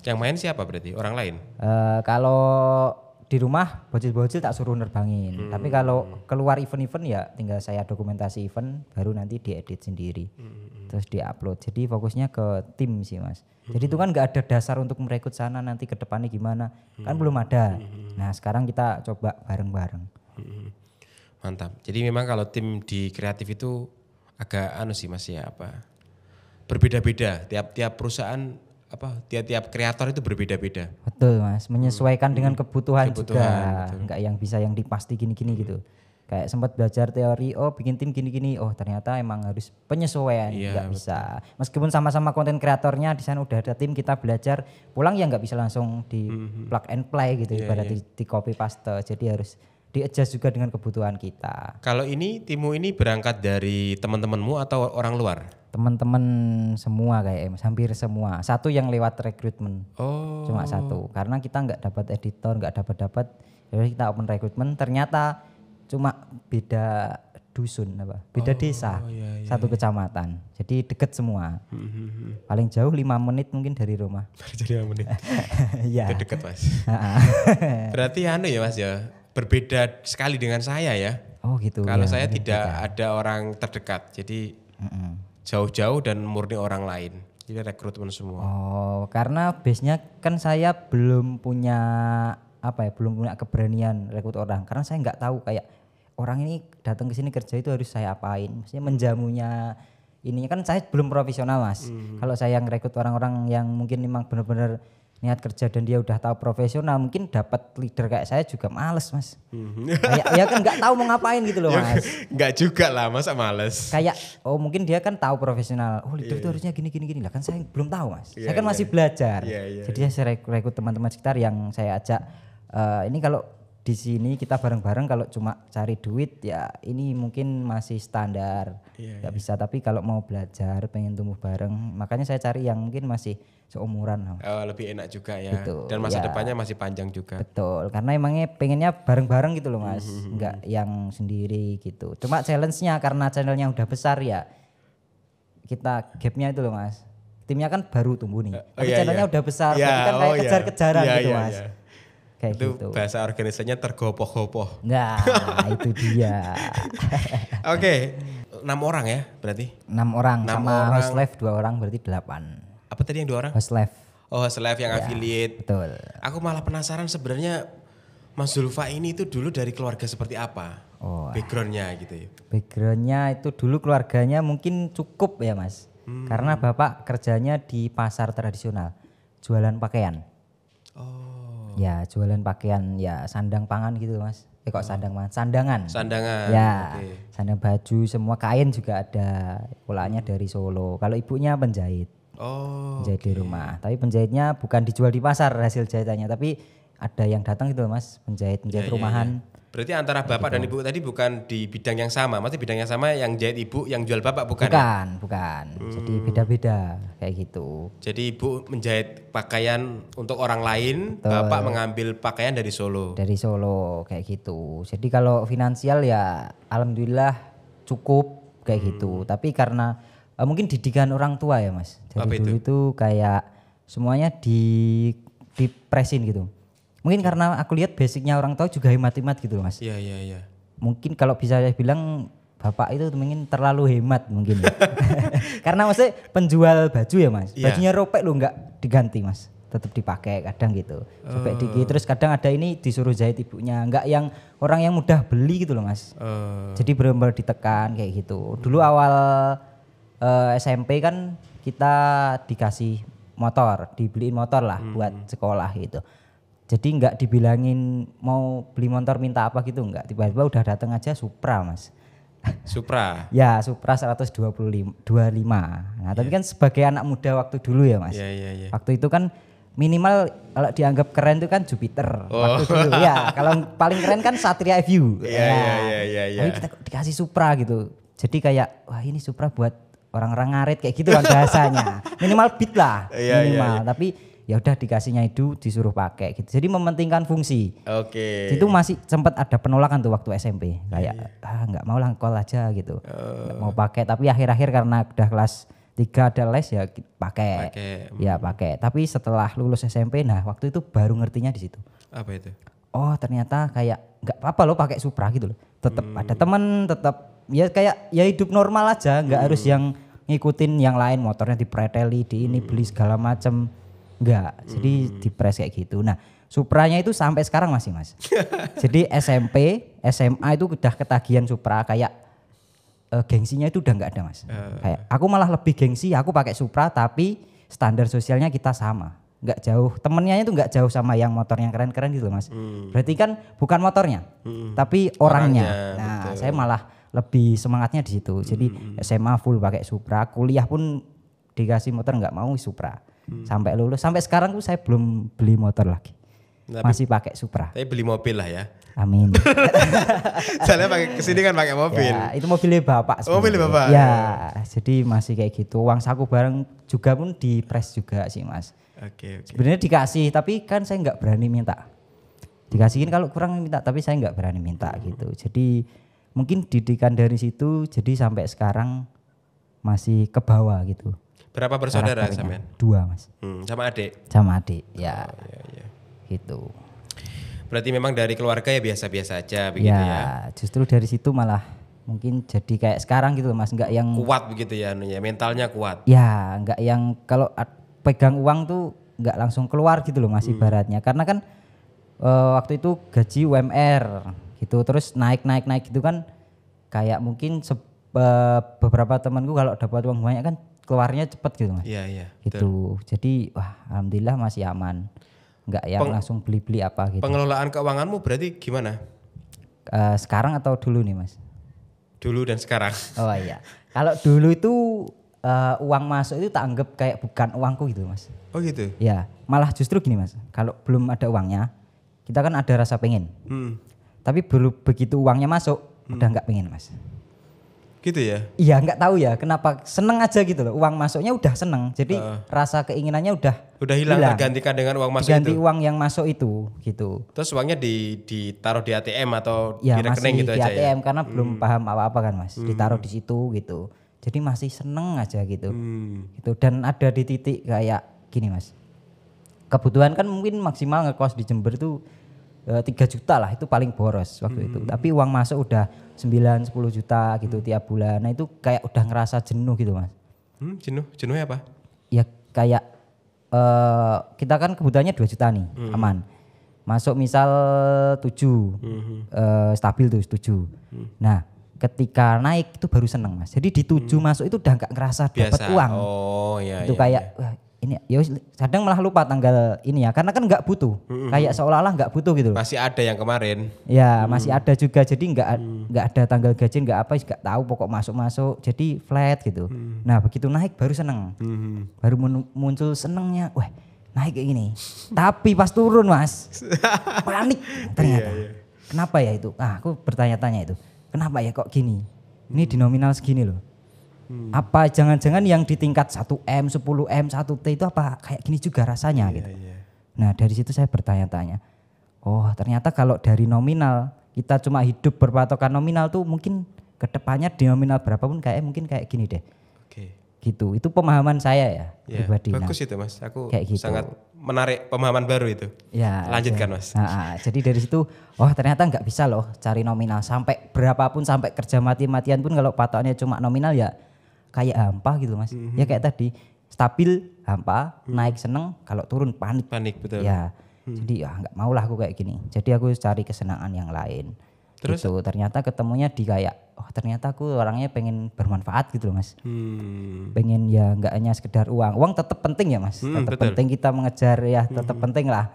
Yang main siapa berarti? Orang lain? Kalau di rumah bocil-bocil tak suruh nerbangin. Tapi kalau keluar event-event ya tinggal saya dokumentasi event baru nanti diedit sendiri. Terus diupload. Jadi fokusnya ke tim sih Mas. Jadi itu kan nggak ada dasar untuk merekrut sana nanti ke depannya gimana. Kan belum ada. Nah sekarang kita coba bareng-bareng. Mantap. Jadi memang kalau tim di kreatif itu agak sih Mas ya berbeda-beda. Tiap perusahaan tiap kreator itu berbeda-beda. Betul Mas, menyesuaikan dengan kebutuhan juga. Betul. Enggak yang bisa yang dipasti gini-gini gitu. Kayak sempat belajar teori, bikin tim gini-gini, ternyata emang harus penyesuaian, nggak bisa. Meskipun sama-sama konten kreatornya di sana udah ada tim, kita belajar, pulang ya nggak bisa langsung di plug and play gitu, ibarat di copy paste. Jadi harus di-adjust juga dengan kebutuhan kita. Kalau timmu ini berangkat dari teman-temanmu atau orang luar? Teman-teman semua kayak hampir semua. Satu yang lewat rekrutmen, cuma satu. Karena kita nggak dapat editor, nggak dapat. Jadi kita open rekrutmen, ternyata cuma beda dusun beda desa, satu kecamatan. Jadi deket semua. Paling jauh 5 menit mungkin dari rumah. Jadi 5 menit. Iya. Itu deket Mas. Berarti ya Mas ya, berbeda sekali dengan saya ya. Oh gitu. Kalau saya tidak ada orang terdekat, jadi jauh-jauh dan murni orang lain. Jadi rekrutmen semua. Karena base-nya kan saya belum punya belum punya keberanian rekrut orang. Karena saya nggak tahu kayak orang ini datang ke sini kerja itu harus saya apain. Maksudnya menjamunya ininya kan saya belum profesional Mas. Kalau saya ngerekrut orang-orang yang mungkin memang benar-benar niat kerja dan dia udah tahu profesional, mungkin dapat leader kayak saya juga males Mas. Kayak ya kan nggak tahu mau ngapain gitu loh Mas. Nggak juga lah, masa males. Kayak mungkin dia kan tahu profesional. Leader itu harusnya gini lah kan saya belum tahu Mas. Saya kan masih belajar. Jadi saya rekrut teman-teman sekitar yang saya ajak. Ini kalau di sini kita bareng-bareng, kalau cuma cari duit ya ini mungkin masih standar, nggak bisa. Tapi kalau mau belajar, pengen tumbuh bareng, makanya saya cari yang mungkin masih seumuran. Lebih enak juga ya. Gitu, dan masa depannya masih panjang juga. Betul, karena emangnya pengennya bareng-bareng gitu loh Mas, nggak yang sendiri gitu. Cuma challenge-nya karena channelnya udah besar ya, kita gapnya itu loh Mas. Timnya kan baru tumbuh nih, tapi channelnya udah besar, jadi kan kayak kejar-kejaran gitu Mas. Kayak itu gitu. Bahasa organisasinya tergopoh-gopoh. Nah itu dia. Oke, 6 orang ya berarti? 6 orang sama host live 2 orang berarti 8. Apa tadi yang 2 orang? Host live. Host live yang affiliate. Betul. Aku malah penasaran sebenarnya Mas Zulfa ini itu dulu dari keluarga seperti apa? Backgroundnya gitu ya? Backgroundnya itu dulu keluarganya mungkin cukup ya Mas. Karena bapak kerjanya di pasar tradisional, jualan pakaian. Ya jualan pakaian ya sandang pangan gitu Mas. Sandang pangan? Sandangan. Ya sandang baju semua, kain juga ada. Polanya dari Solo. Kalau ibunya penjahit. Penjahit di rumah. Tapi penjahitnya bukan dijual di pasar hasil jahitannya, tapi ada yang datang gitu Mas, penjahit rumahan. Berarti antara bapak dan ibu tadi bukan di bidang yang sama, maksudnya bidang yang sama yang jahit ibu, yang jual bapak bukan? Bukan. Jadi beda-beda kayak gitu. Jadi ibu menjahit pakaian untuk orang lain, bapak mengambil pakaian dari Solo. Dari Solo kayak gitu. Jadi kalau finansial ya alhamdulillah cukup kayak gitu. Tapi karena mungkin didikan orang tua ya Mas. Dari dulu itu kayak semuanya dipresin gitu. Mungkin karena aku lihat basicnya orang tua juga hemat-hemat gitu Mas. Iya. Mungkin kalau bisa saya bilang bapak itu mungkin terlalu hemat mungkin. Karena maksudnya penjual baju ya Mas. Bajunya robek lo nggak diganti Mas. Tetap dipakai kadang gitu. Robek dikit terus kadang ada ini disuruh jahit ibunya. Nggak yang orang yang mudah beli gitu loh Mas. Jadi benar-benar ditekan kayak gitu. Dulu awal SMP kan kita dikasih motor, dibeliin motor lah buat sekolah gitu. Jadi nggak dibilangin mau beli motor minta apa gitu, nggak, tiba-tiba udah datang aja Supra Mas. Supra? Ya Supra 125. Nah tapi kan sebagai anak muda waktu dulu ya Mas. Iya. Waktu itu kan minimal kalau dianggap keren itu kan Jupiter. Waktu dulu ya, kalau paling keren kan Satria FU. Iya. Tapi kita dikasih Supra gitu. Jadi kayak wah ini Supra buat orang-orang ngarit kayak gitu kan bahasanya. Minimal beat lah, minimal. Tapi ya udah dikasihnya itu disuruh pakai gitu. Jadi mementingkan fungsi. Oke. Itu masih sempat ada penolakan tuh waktu SMP. Kayak nggak mau lah call aja gitu. Nggak mau pakai, tapi akhir-akhir karena udah kelas 3 ada les ya pakai. Ya pakai. Tapi setelah lulus SMP, nah waktu itu baru ngertinya di situ. Apa itu? Oh ternyata kayak nggak apa-apa loh pakai Supra gitu loh. Tetap ada temen, tetap ya kayak ya hidup normal aja, nggak harus yang ngikutin yang lain, motornya dipreteli, di ini beli segala macem. Enggak, jadi dipres kayak gitu. Nah Supranya itu sampai sekarang masih mas. Jadi SMP, SMA itu udah ketagihan Supra kayak gengsinya itu udah nggak ada mas. Kayak aku malah lebih gengsi, aku pakai Supra tapi standar sosialnya kita sama. Nggak jauh, temennya itu nggak jauh sama yang motor yang keren-keren gitu mas. Berarti kan bukan motornya, tapi orangnya. Nah betul. Saya malah lebih semangatnya di situ. Jadi SMA full pakai Supra, kuliah pun dikasih motor nggak mau Supra. Sampai lulus, sampai sekarang tuh saya belum beli motor lagi. Tapi, masih pakai Supra. Tapi beli mobil lah ya. Amin. Soalnya kesini kan pakai mobil. Ya, itu mobilnya bapak. Mobilnya bapak. Ya, jadi masih kayak gitu. Uang saku bareng juga pun dipres juga sih mas. Oke. Sebenarnya dikasih, tapi kan saya nggak berani minta. Dikasihin kalau kurang minta, tapi saya nggak berani minta gitu. Jadi mungkin didikan dari situ, jadi sampai sekarang masih ke bawah gitu. Berapa bersaudara sampean? 2 mas. Sama adik? Sama adik, ya. Gitu. Berarti memang dari keluarga ya biasa-biasa aja begitu ya? Justru dari situ malah mungkin jadi kayak sekarang gitu mas, nggak yang kuat begitu ya, mentalnya kuat. Ya, nggak yang kalau pegang uang tuh nggak langsung keluar gitu loh mas ibaratnya. Karena kan waktu itu gaji UMR gitu, terus naik gitu kan, kayak mungkin beberapa temanku kalau dapat uang banyak kan keluarnya cepet gitu mas. Iya. Gitu. Jadi wah alhamdulillah masih aman. Nggak yang langsung beli-beli apa gitu. Pengelolaan keuanganmu berarti gimana? Sekarang atau dulu nih mas? Dulu dan sekarang. Oh iya. Kalau dulu itu uang masuk itu tak anggap kayak bukan uangku gitu mas. Oh gitu? Ya malah justru gini mas. Kalau belum ada uangnya kita kan ada rasa pengen. Tapi begitu uangnya masuk udah nggak pengen mas. Gitu ya? Iya nggak tahu ya kenapa, seneng aja gitu loh, uang masuknya udah seneng, jadi rasa keinginannya udah hilang, tergantikan dengan uang masuk diganti itu? Uang yang masuk itu gitu. Terus uangnya ditaruh di ATM atau ya, di rekening gitu di aja ATM, ya? karena belum paham apa-apa kan mas, ditaruh di situ gitu, jadi masih seneng aja gitu. Gitu. Dan ada di titik kayak gini mas, kebutuhan kan mungkin maksimal ngekos di Jember tuh 3 juta lah, itu paling boros waktu itu. Tapi uang masuk udah 9-10 juta gitu tiap bulan. Nah itu kayak udah ngerasa jenuh gitu mas. Jenuhnya apa? Ya kayak kita kan kebutuhannya 2 juta nih, aman. Masuk misal 7, stabil tuh 7. Nah ketika naik itu baru seneng mas. Jadi di 7 masuk itu udah gak ngerasa dapat uang. Oh iya. Itu kayak wah, ini ya kadang malah lupa tanggal ini ya, karena kan nggak butuh, kayak seolah-olah nggak butuh gitu. Masih ada yang kemarin. Ya masih ada juga, jadi nggak ada tanggal gaji, nggak apa, nggak tahu, pokok masuk, jadi flat gitu. Nah begitu naik baru seneng, baru muncul senengnya, wah naik kayak gini. Tapi pas turun mas, panik ternyata. Kenapa ya itu? Aku bertanya-tanya itu, kenapa ya kok gini? Ini di nominal segini loh. Apa jangan-jangan yang di tingkat 1M, 10M, 1T itu apa kayak gini juga rasanya gitu. Nah dari situ saya bertanya-tanya, oh ternyata kalau dari nominal, kita cuma hidup berpatokan nominal tuh mungkin kedepannya di nominal berapapun mungkin kayak gini deh. Gitu, itu pemahaman saya ya pribadi. Bagus itu mas, aku gitu. Sangat menarik pemahaman baru itu. Ya, lanjutkan mas. Jadi dari situ, oh ternyata nggak bisa loh cari nominal, sampai berapapun, sampai kerja mati-matian pun kalau patokannya cuma nominal ya kayak hampa gitu mas. Ya kayak tadi, stabil hampa, naik seneng, kalau turun panik. Panik betul. Ya, jadi nggak mau lah aku kayak gini. Jadi aku cari kesenangan yang lain. Terus gitu. Ternyata ketemunya di kayak, oh ternyata aku orangnya pengen bermanfaat gitu loh mas. Pengen ya nggak hanya sekedar uang. Uang tetap penting ya mas. Tetap penting kita mengejar ya, tetap penting lah.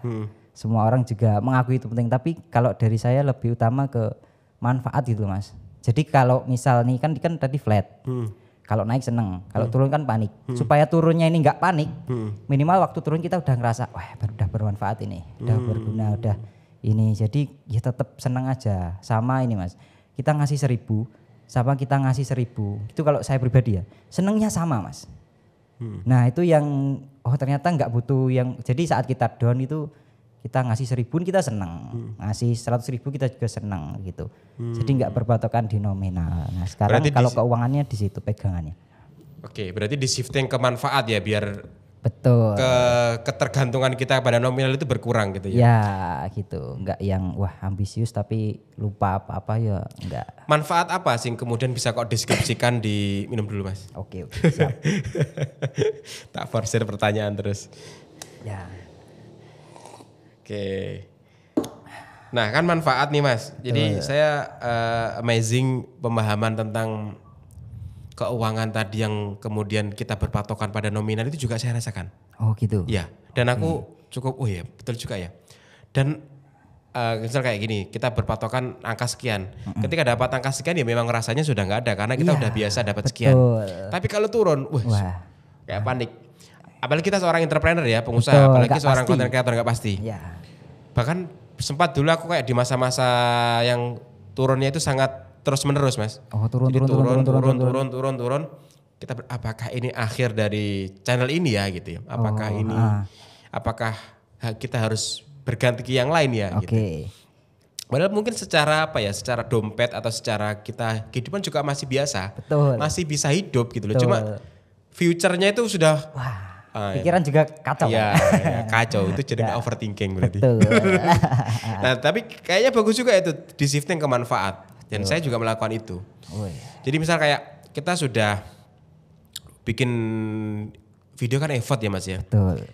Semua orang juga mengakui itu penting. Tapi kalau dari saya lebih utama ke manfaat gitu mas. Jadi kalau misal nih kan tadi flat. Kalau naik seneng, kalau turun kan panik. Supaya turunnya ini nggak panik, minimal waktu turun kita udah ngerasa, wah udah bermanfaat ini, udah berguna, udah ini. Jadi ya tetap seneng aja. Sama ini mas, kita ngasih 1.000, sama kita ngasih 1.000. Itu kalau saya pribadi ya, senengnya sama Mas. Nah itu yang ternyata nggak butuh yang, jadi saat kita down itu kita ngasih 1.000 kita seneng, ngasih 100.000 kita juga seneng gitu. Jadi nggak berpatokan di nominal. Nah sekarang kalau keuangannya di situ pegangannya. Oke, berarti di shifting ke manfaat ya biar betul. Ketergantungan kita pada nominal itu berkurang gitu ya. Ya gitu, enggak yang wah ambisius tapi lupa apa-apa ya enggak. Manfaat apa sih kemudian bisa kok deskripsikan di minum dulu Mas? Oke, siap. Tak forsir pertanyaan terus. Ya. Oke. Nah kan manfaat nih Mas, jadi saya amazing pemahaman tentang keuangan tadi yang kemudian kita berpatokan pada nominal itu juga saya rasakan. Oh gitu. Ya, dan aku cukup, oh ya betul juga ya. Dan misal kayak gini, kita berpatokan angka sekian. Ketika dapat angka sekian ya memang rasanya sudah nggak ada karena kita udah biasa dapat sekian. Tapi kalau turun, wah kayak panik. Apalagi kita seorang entrepreneur ya, pengusaha, apalagi seorang content creator nggak pasti. Ya. Bahkan sempat dulu aku kayak di masa-masa yang turunnya itu sangat terus menerus Mas. Oh turun. Kita apakah ini akhir dari channel ini ya gitu ya? Apakah kita harus berganti ke yang lain ya? Gitu. Padahal mungkin secara secara dompet atau secara kita kehidupan juga masih biasa. Betul. Masih bisa hidup gitu loh. Cuma future-nya itu sudah pikiran juga kacau. Ya, kacau itu jadi overthinking berarti. Betul. Nah, tapi kayaknya bagus juga itu di shifting ke manfaat. Dan saya juga melakukan itu. Jadi misal kayak kita sudah bikin video kan effort ya Mas ya. Betul.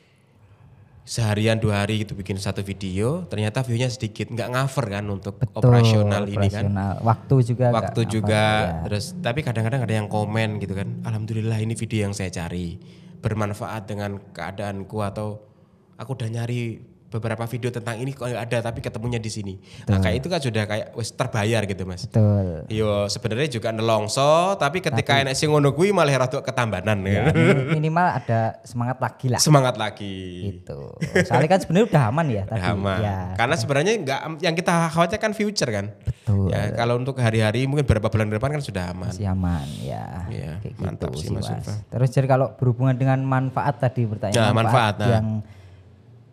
Seharian 2 hari gitu bikin satu video, ternyata view-nya sedikit, nggak cover kan untuk operasional ini kan. Waktu juga. Ya. Terus tapi kadang-kadang ada yang komen gitu kan. Alhamdulillah ini video yang saya cari bermanfaat dengan keadaanku, atau aku udah nyari beberapa video tentang ini kok nggak ada tapi ketemunya di sini. Nah kayak itu kan sudah kayak wes terbayar gitu Mas. Betul. Yo sebenarnya juga nelongso tapi ketika enek sing ngono kuwi malah rada ketambanan ya. Minimal ada semangat lagi lah. Semangat lagi. Gitu. Soalnya kan sebenarnya udah aman ya tadi. Aman. Ya. Karena sebenarnya enggak yang kita khawatirkan future kan. Betul. Ya kalau untuk hari-hari mungkin beberapa bulan ke depan kan sudah aman. Masih aman ya. Iya, kayak mantap gitu sih Mas Ulfa. Terus jadi kalau berhubungan dengan manfaat tadi bertanya manfaat yang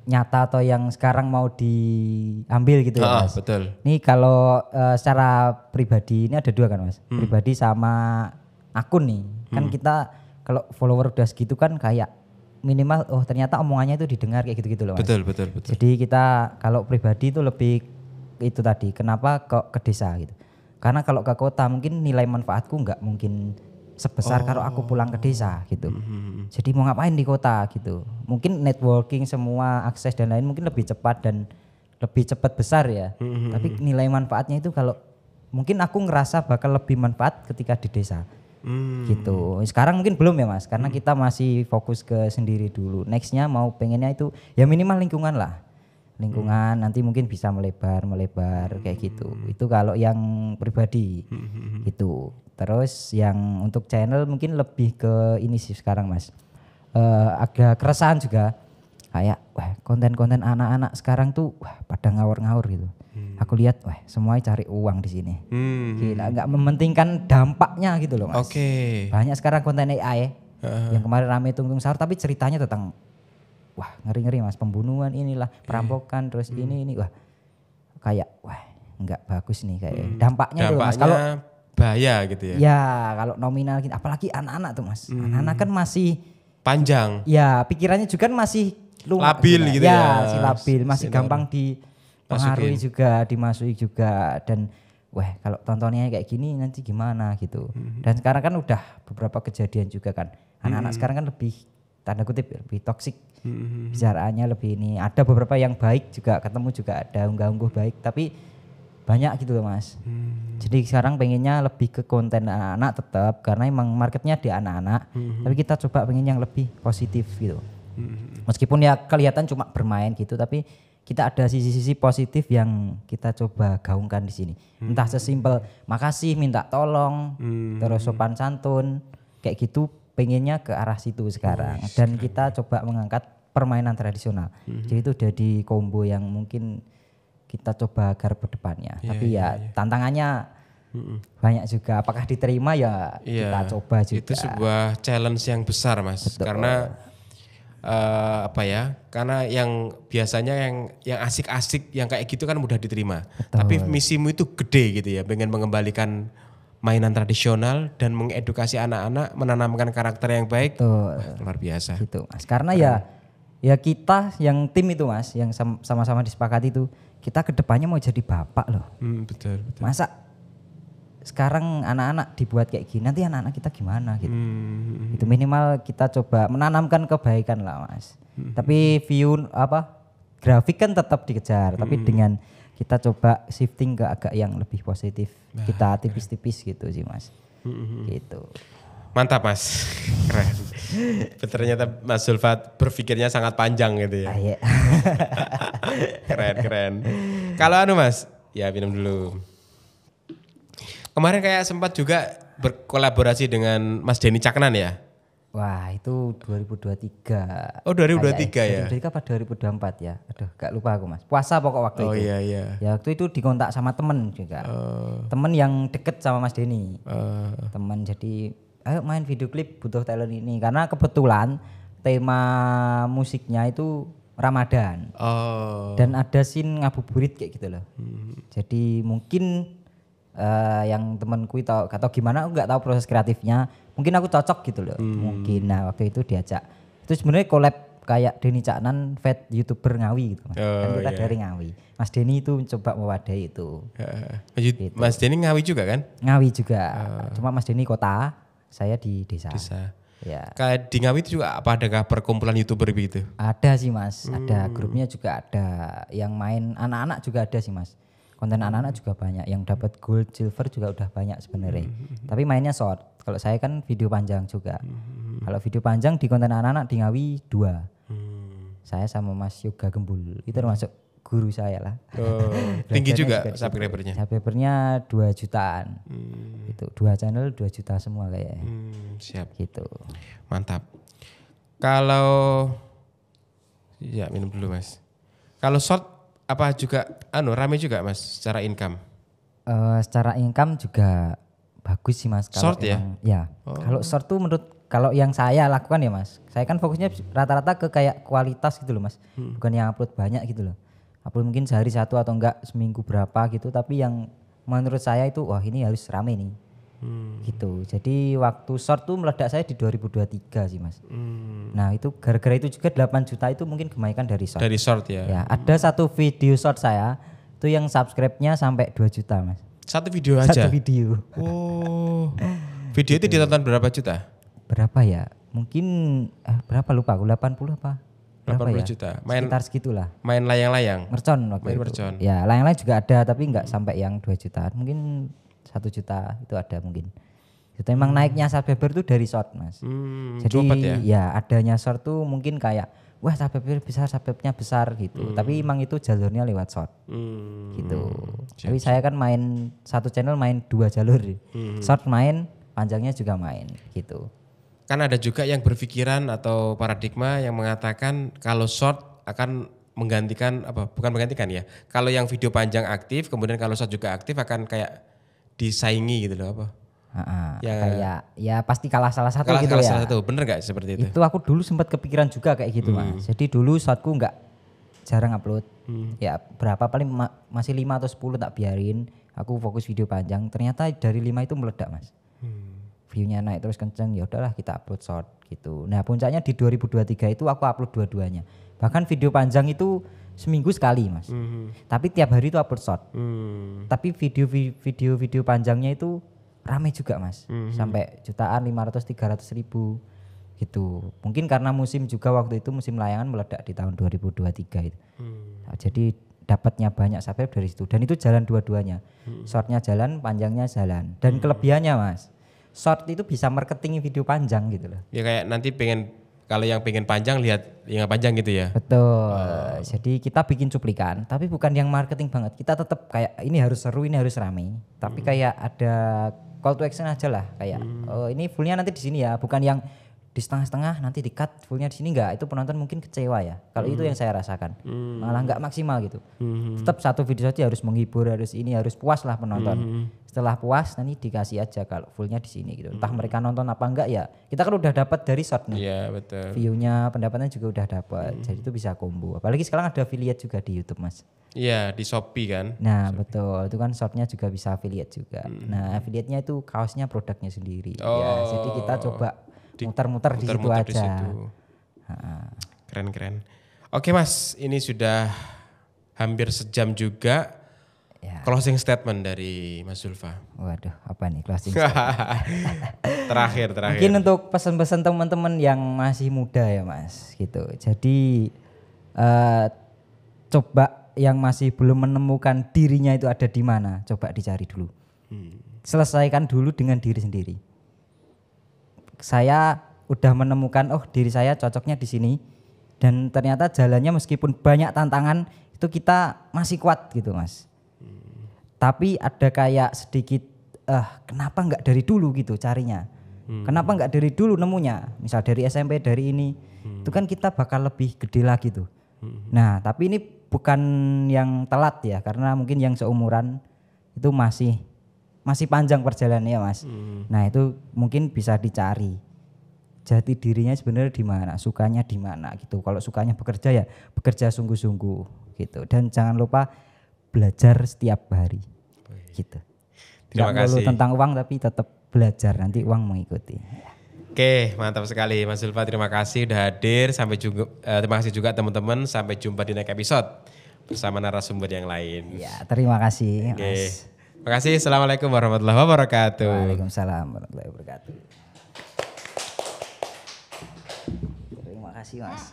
nyata atau yang sekarang mau diambil gitu ya Mas. Betul. Ini kalau secara pribadi ini ada 2 kan Mas. Pribadi sama akun nih. Kan kita kalau follower udah segitu kan kayak minimal ternyata omongannya itu didengar kayak gitu-gitu loh Mas. Betul. Jadi kita kalau pribadi itu lebih itu tadi kenapa kok ke desa gitu. Karena kalau ke kota mungkin nilai manfaatku nggak mungkin sebesar kalau aku pulang ke desa gitu. Jadi mau ngapain di kota gitu. Mungkin networking semua akses dan lain mungkin lebih cepat dan lebih cepat besar ya. Tapi nilai manfaatnya itu kalau mungkin aku ngerasa bakal lebih manfaat ketika di desa. Gitu. Sekarang mungkin belum ya Mas, karena kita masih fokus ke sendiri dulu. Nextnya mau pengennya itu ya minimal lingkungan lah. Lingkungan nanti mungkin bisa melebar kayak gitu. Itu kalau yang pribadi gitu. Terus yang untuk channel mungkin lebih ke ini sih sekarang Mas. Agak keresahan juga kayak konten-konten anak-anak sekarang tuh pada ngawur-ngawur gitu. Aku lihat semuanya cari uang di sini. Gila, nggak mementingkan dampaknya gitu loh Mas. Banyak sekarang konten AI yang kemarin rame Tung Sahur tapi ceritanya tentang ngeri-ngeri Mas, pembunuhan inilah, perampokan terus ini kayak nggak bagus nih kayak dampaknya tuh Mas. Kalau bahaya gitu ya. Ya kalau nominal gitu, apalagi anak-anak tuh Mas. Anak-anak kan masih panjang. Ya pikirannya juga kan masih labil gitu ya. Ya masih labil, masih gampang dipengaruhi juga, dimasuki juga. Dan kalau tontonnya kayak gini nanti gimana gitu. Dan sekarang kan udah beberapa kejadian juga kan. Anak-anak sekarang kan lebih tanda kutip lebih toksik. Bicaraannya lebih ini. Ada beberapa yang baik juga, ketemu juga ada unggah-ungguh baik. Tapi banyak gitu loh Mas. Jadi sekarang pengennya lebih ke konten anak-anak tetap karena emang marketnya di anak-anak. Tapi kita coba pengen yang lebih positif gitu. Meskipun ya kelihatan cuma bermain gitu, tapi kita ada sisi-sisi positif yang kita coba gaungkan di sini. Entah sesimpel makasih, minta tolong, terus sopan santun, kayak gitu. Pengennya ke arah situ sekarang. Dan kita coba mengangkat permainan tradisional. Jadi itu jadi combo yang mungkin kita coba garap ke depannya. Tapi tantangannya Banyak juga. Apakah diterima ya kita coba juga. Itu sebuah challenge yang besar Mas. Betul. Karena karena yang biasanya yang asik-asik yang kayak gitu kan mudah diterima. Betul. Tapi misimu itu gede gitu ya, pengen mengembalikan mainan tradisional dan mengedukasi anak-anak, menanamkan karakter yang baik. Wah, luar biasa. Gitu Mas. Karena ya kita yang tim itu Mas, yang sama-sama disepakati itu, kita kedepannya mau jadi bapak loh. Betul. Masa sekarang anak-anak dibuat kayak gini, nanti anak-anak kita gimana gitu. Itu minimal kita coba menanamkan kebaikan lah Mas. Tapi grafik kan tetap dikejar, tapi dengan kita coba shifting ke agak yang lebih positif. Kita tipis-tipis gitu sih Mas. Gitu. Mantap Mas, keren. Ternyata Mas Zulfat berpikirnya sangat panjang gitu ya. Iya. Keren. Kalau Mas, ya minum dulu. Kemarin kayak sempat juga berkolaborasi dengan Mas Denny Caknan ya? Wah itu 2023. Oh 2023 ya? 2023 apa 2024 ya? Aduh gak lupa aku Mas. Puasa pokok waktu itu. Oh iya. Ya waktu itu dikontak sama temen juga. Temen yang deket sama Mas Denny. Temen jadi ayo main video klip butuh talent ini. Karena kebetulan tema musiknya itu Ramadan. Dan ada scene ngabuburit kayak gitu loh. Jadi mungkin yang temanku tahu atau gimana aku nggak tahu proses kreatifnya, mungkin aku cocok gitu loh. Mungkin waktu itu diajak itu sebenarnya collab kayak Denny Caknan vet YouTuber Ngawi gitu Mas. Kan kita dari Ngawi, Mas Denny itu coba mewadahi itu gitu. Mas Denny Ngawi juga kan? Ngawi juga, cuma Mas Denny kota, saya di desa. Ya. Kayak di Ngawi itu juga adakah perkumpulan YouTuber begitu? Ada sih Mas, ada grupnya juga ada, yang main anak-anak juga ada sih Mas. Konten anak-anak juga banyak, yang dapat gold, silver juga udah banyak sebenarnya. Tapi mainnya short. Kalau saya kan video panjang juga. Kalau video panjang di konten anak-anak di Ngawi 2. Saya sama Mas Yoga Gembul. Itu termasuk guru saya lah. Tinggi juga subscribernya? Subscribernya 2 jutaan. Itu 2 channel 2 juta semua kayaknya. Siap. Gitu. Mantap. Kalau ya minum dulu Mas. Kalau short apa juga rame juga Mas secara income? Secara income juga bagus sih Mas. Kalau short emang, ya? Kalau short tuh menurut kalau yang saya lakukan ya Mas. Saya kan fokusnya rata-rata ke kayak kualitas gitu loh Mas. Bukan yang upload banyak gitu loh. Upload mungkin sehari 1 atau enggak seminggu berapa gitu. Tapi yang menurut saya itu wah ini harus rame nih. Gitu. Jadi waktu short tuh meledak saya di 2023 sih Mas. Nah itu gara-gara itu juga 8 juta itu mungkin kebaikan dari short. Dari short ya? Ya ada satu video short saya itu yang subscribe-nya sampai 2 juta Mas. Satu video aja? Satu video. Oh. Video itu ditonton berapa juta? Berapa ya? Mungkin berapa lupa aku 80 apa? 80 ya? juta. Sekitar segitulah. Main layang-layang? Mercon waktu main itu. Mercon. Ya layang-layang juga ada tapi enggak sampai yang 2 juta. Mungkin 1 juta itu ada mungkin. Itu emang naiknya subscriber tuh dari short Mas. Jadi ya adanya short tuh mungkin kayak wah subscriber besar, subscribe-nya besar gitu. Tapi emang itu jalurnya lewat short. Gitu. Tapi saya kan main satu channel main 2 jalur. Short main, panjangnya juga main gitu. Kan ada juga yang berpikiran atau paradigma yang mengatakan kalau short akan menggantikan bukan menggantikan ya. Kalau yang video panjang aktif, kemudian kalau short juga aktif akan kayak disaingi gitu loh kayak ya pasti kalah salah satu gitu kalah ya. Salah satu, bener gak seperti itu? Itu aku dulu sempat kepikiran juga kayak gitu Mas. Jadi dulu shortku enggak jarang upload. Ya berapa paling masih 5 atau 10 tak biarin. Aku fokus video panjang. Ternyata dari 5 itu meledak Mas. View-nya naik terus kenceng, ya udahlah kita upload short gitu. Nah puncaknya di 2023 itu aku upload dua-duanya. Bahkan video panjang itu seminggu sekali Mas. Tapi tiap hari itu upload short. Tapi video panjangnya itu rame juga Mas. Sampai jutaan, 500-300 ribu gitu. Mungkin karena musim juga waktu itu musim layangan meledak di tahun 2023 itu. Nah, jadi dapatnya banyak subscriber dari situ. Dan itu jalan dua-duanya. Shortnya jalan, panjangnya jalan. Dan kelebihannya Mas, short itu bisa marketing video panjang gitu loh. Ya kayak nanti kalau yang pengen panjang lihat yang panjang gitu ya. Betul. Jadi kita bikin cuplikan, tapi bukan yang marketing banget. Kita tetap kayak ini harus seru, ini harus rame. Tapi kayak ada call to action aja lah, kayak oh ini fullnya nanti di sini ya, bukan yang di setengah-setengah nanti di cut fullnya di sini enggak, itu penonton mungkin kecewa ya. Kalau itu yang saya rasakan, malah enggak maksimal gitu. Tetap satu video saja harus menghibur, harus puas lah penonton. Setelah puas nanti dikasih aja kalau fullnya di sini gitu. Entah mereka nonton apa enggak ya, kita kan udah dapat dari short nih. Iya betul. View-nya, pendapatnya juga udah dapat, jadi itu bisa combo. Apalagi sekarang ada affiliate juga di YouTube Mas. Iya di Shopee kan. Nah betul, itu kan shortnya juga bisa affiliate juga. Nah affiliate-nya itu kaosnya produknya sendiri. Ya, jadi kita coba muter-muter di situ aja. Keren. Oke Mas, ini sudah hampir sejam juga. Ya. Closing statement dari Mas Zulfa. Waduh, apa nih closing statement? terakhir. Mungkin untuk pesan-pesan teman-teman yang masih muda ya Mas, gitu. Jadi coba yang masih belum menemukan dirinya itu ada di mana, coba dicari dulu. Selesaikan dulu dengan diri sendiri. Saya udah menemukan, oh diri saya cocoknya di sini, dan ternyata jalannya meskipun banyak tantangan itu kita masih kuat gitu Mas. Tapi ada kayak sedikit, kenapa nggak dari dulu gitu carinya? Kenapa nggak dari dulu nemunya? Misal dari SMP, dari ini, itu kan kita bakal lebih gede lagi tuh. Nah tapi ini bukan yang telat ya, karena mungkin yang seumuran itu masih panjang perjalanannya Mas. Nah itu mungkin bisa dicari jati dirinya sebenarnya di mana, sukanya di mana gitu. Kalau sukanya bekerja ya bekerja sungguh-sungguh gitu, dan jangan lupa belajar setiap hari gitu. Terima kasih. Perlu tentang uang tapi tetap belajar, nanti uang mengikuti. Oke, mantap sekali Mas Zulfa, terima kasih udah hadir. Terima kasih juga teman-teman, sampai jumpa di next episode bersama narasumber yang lain. Ya, terima kasih Mas. Terima kasih. Assalamualaikum warahmatullahi wabarakatuh. Waalaikumsalam warahmatullahi wabarakatuh. Terima kasih Mas.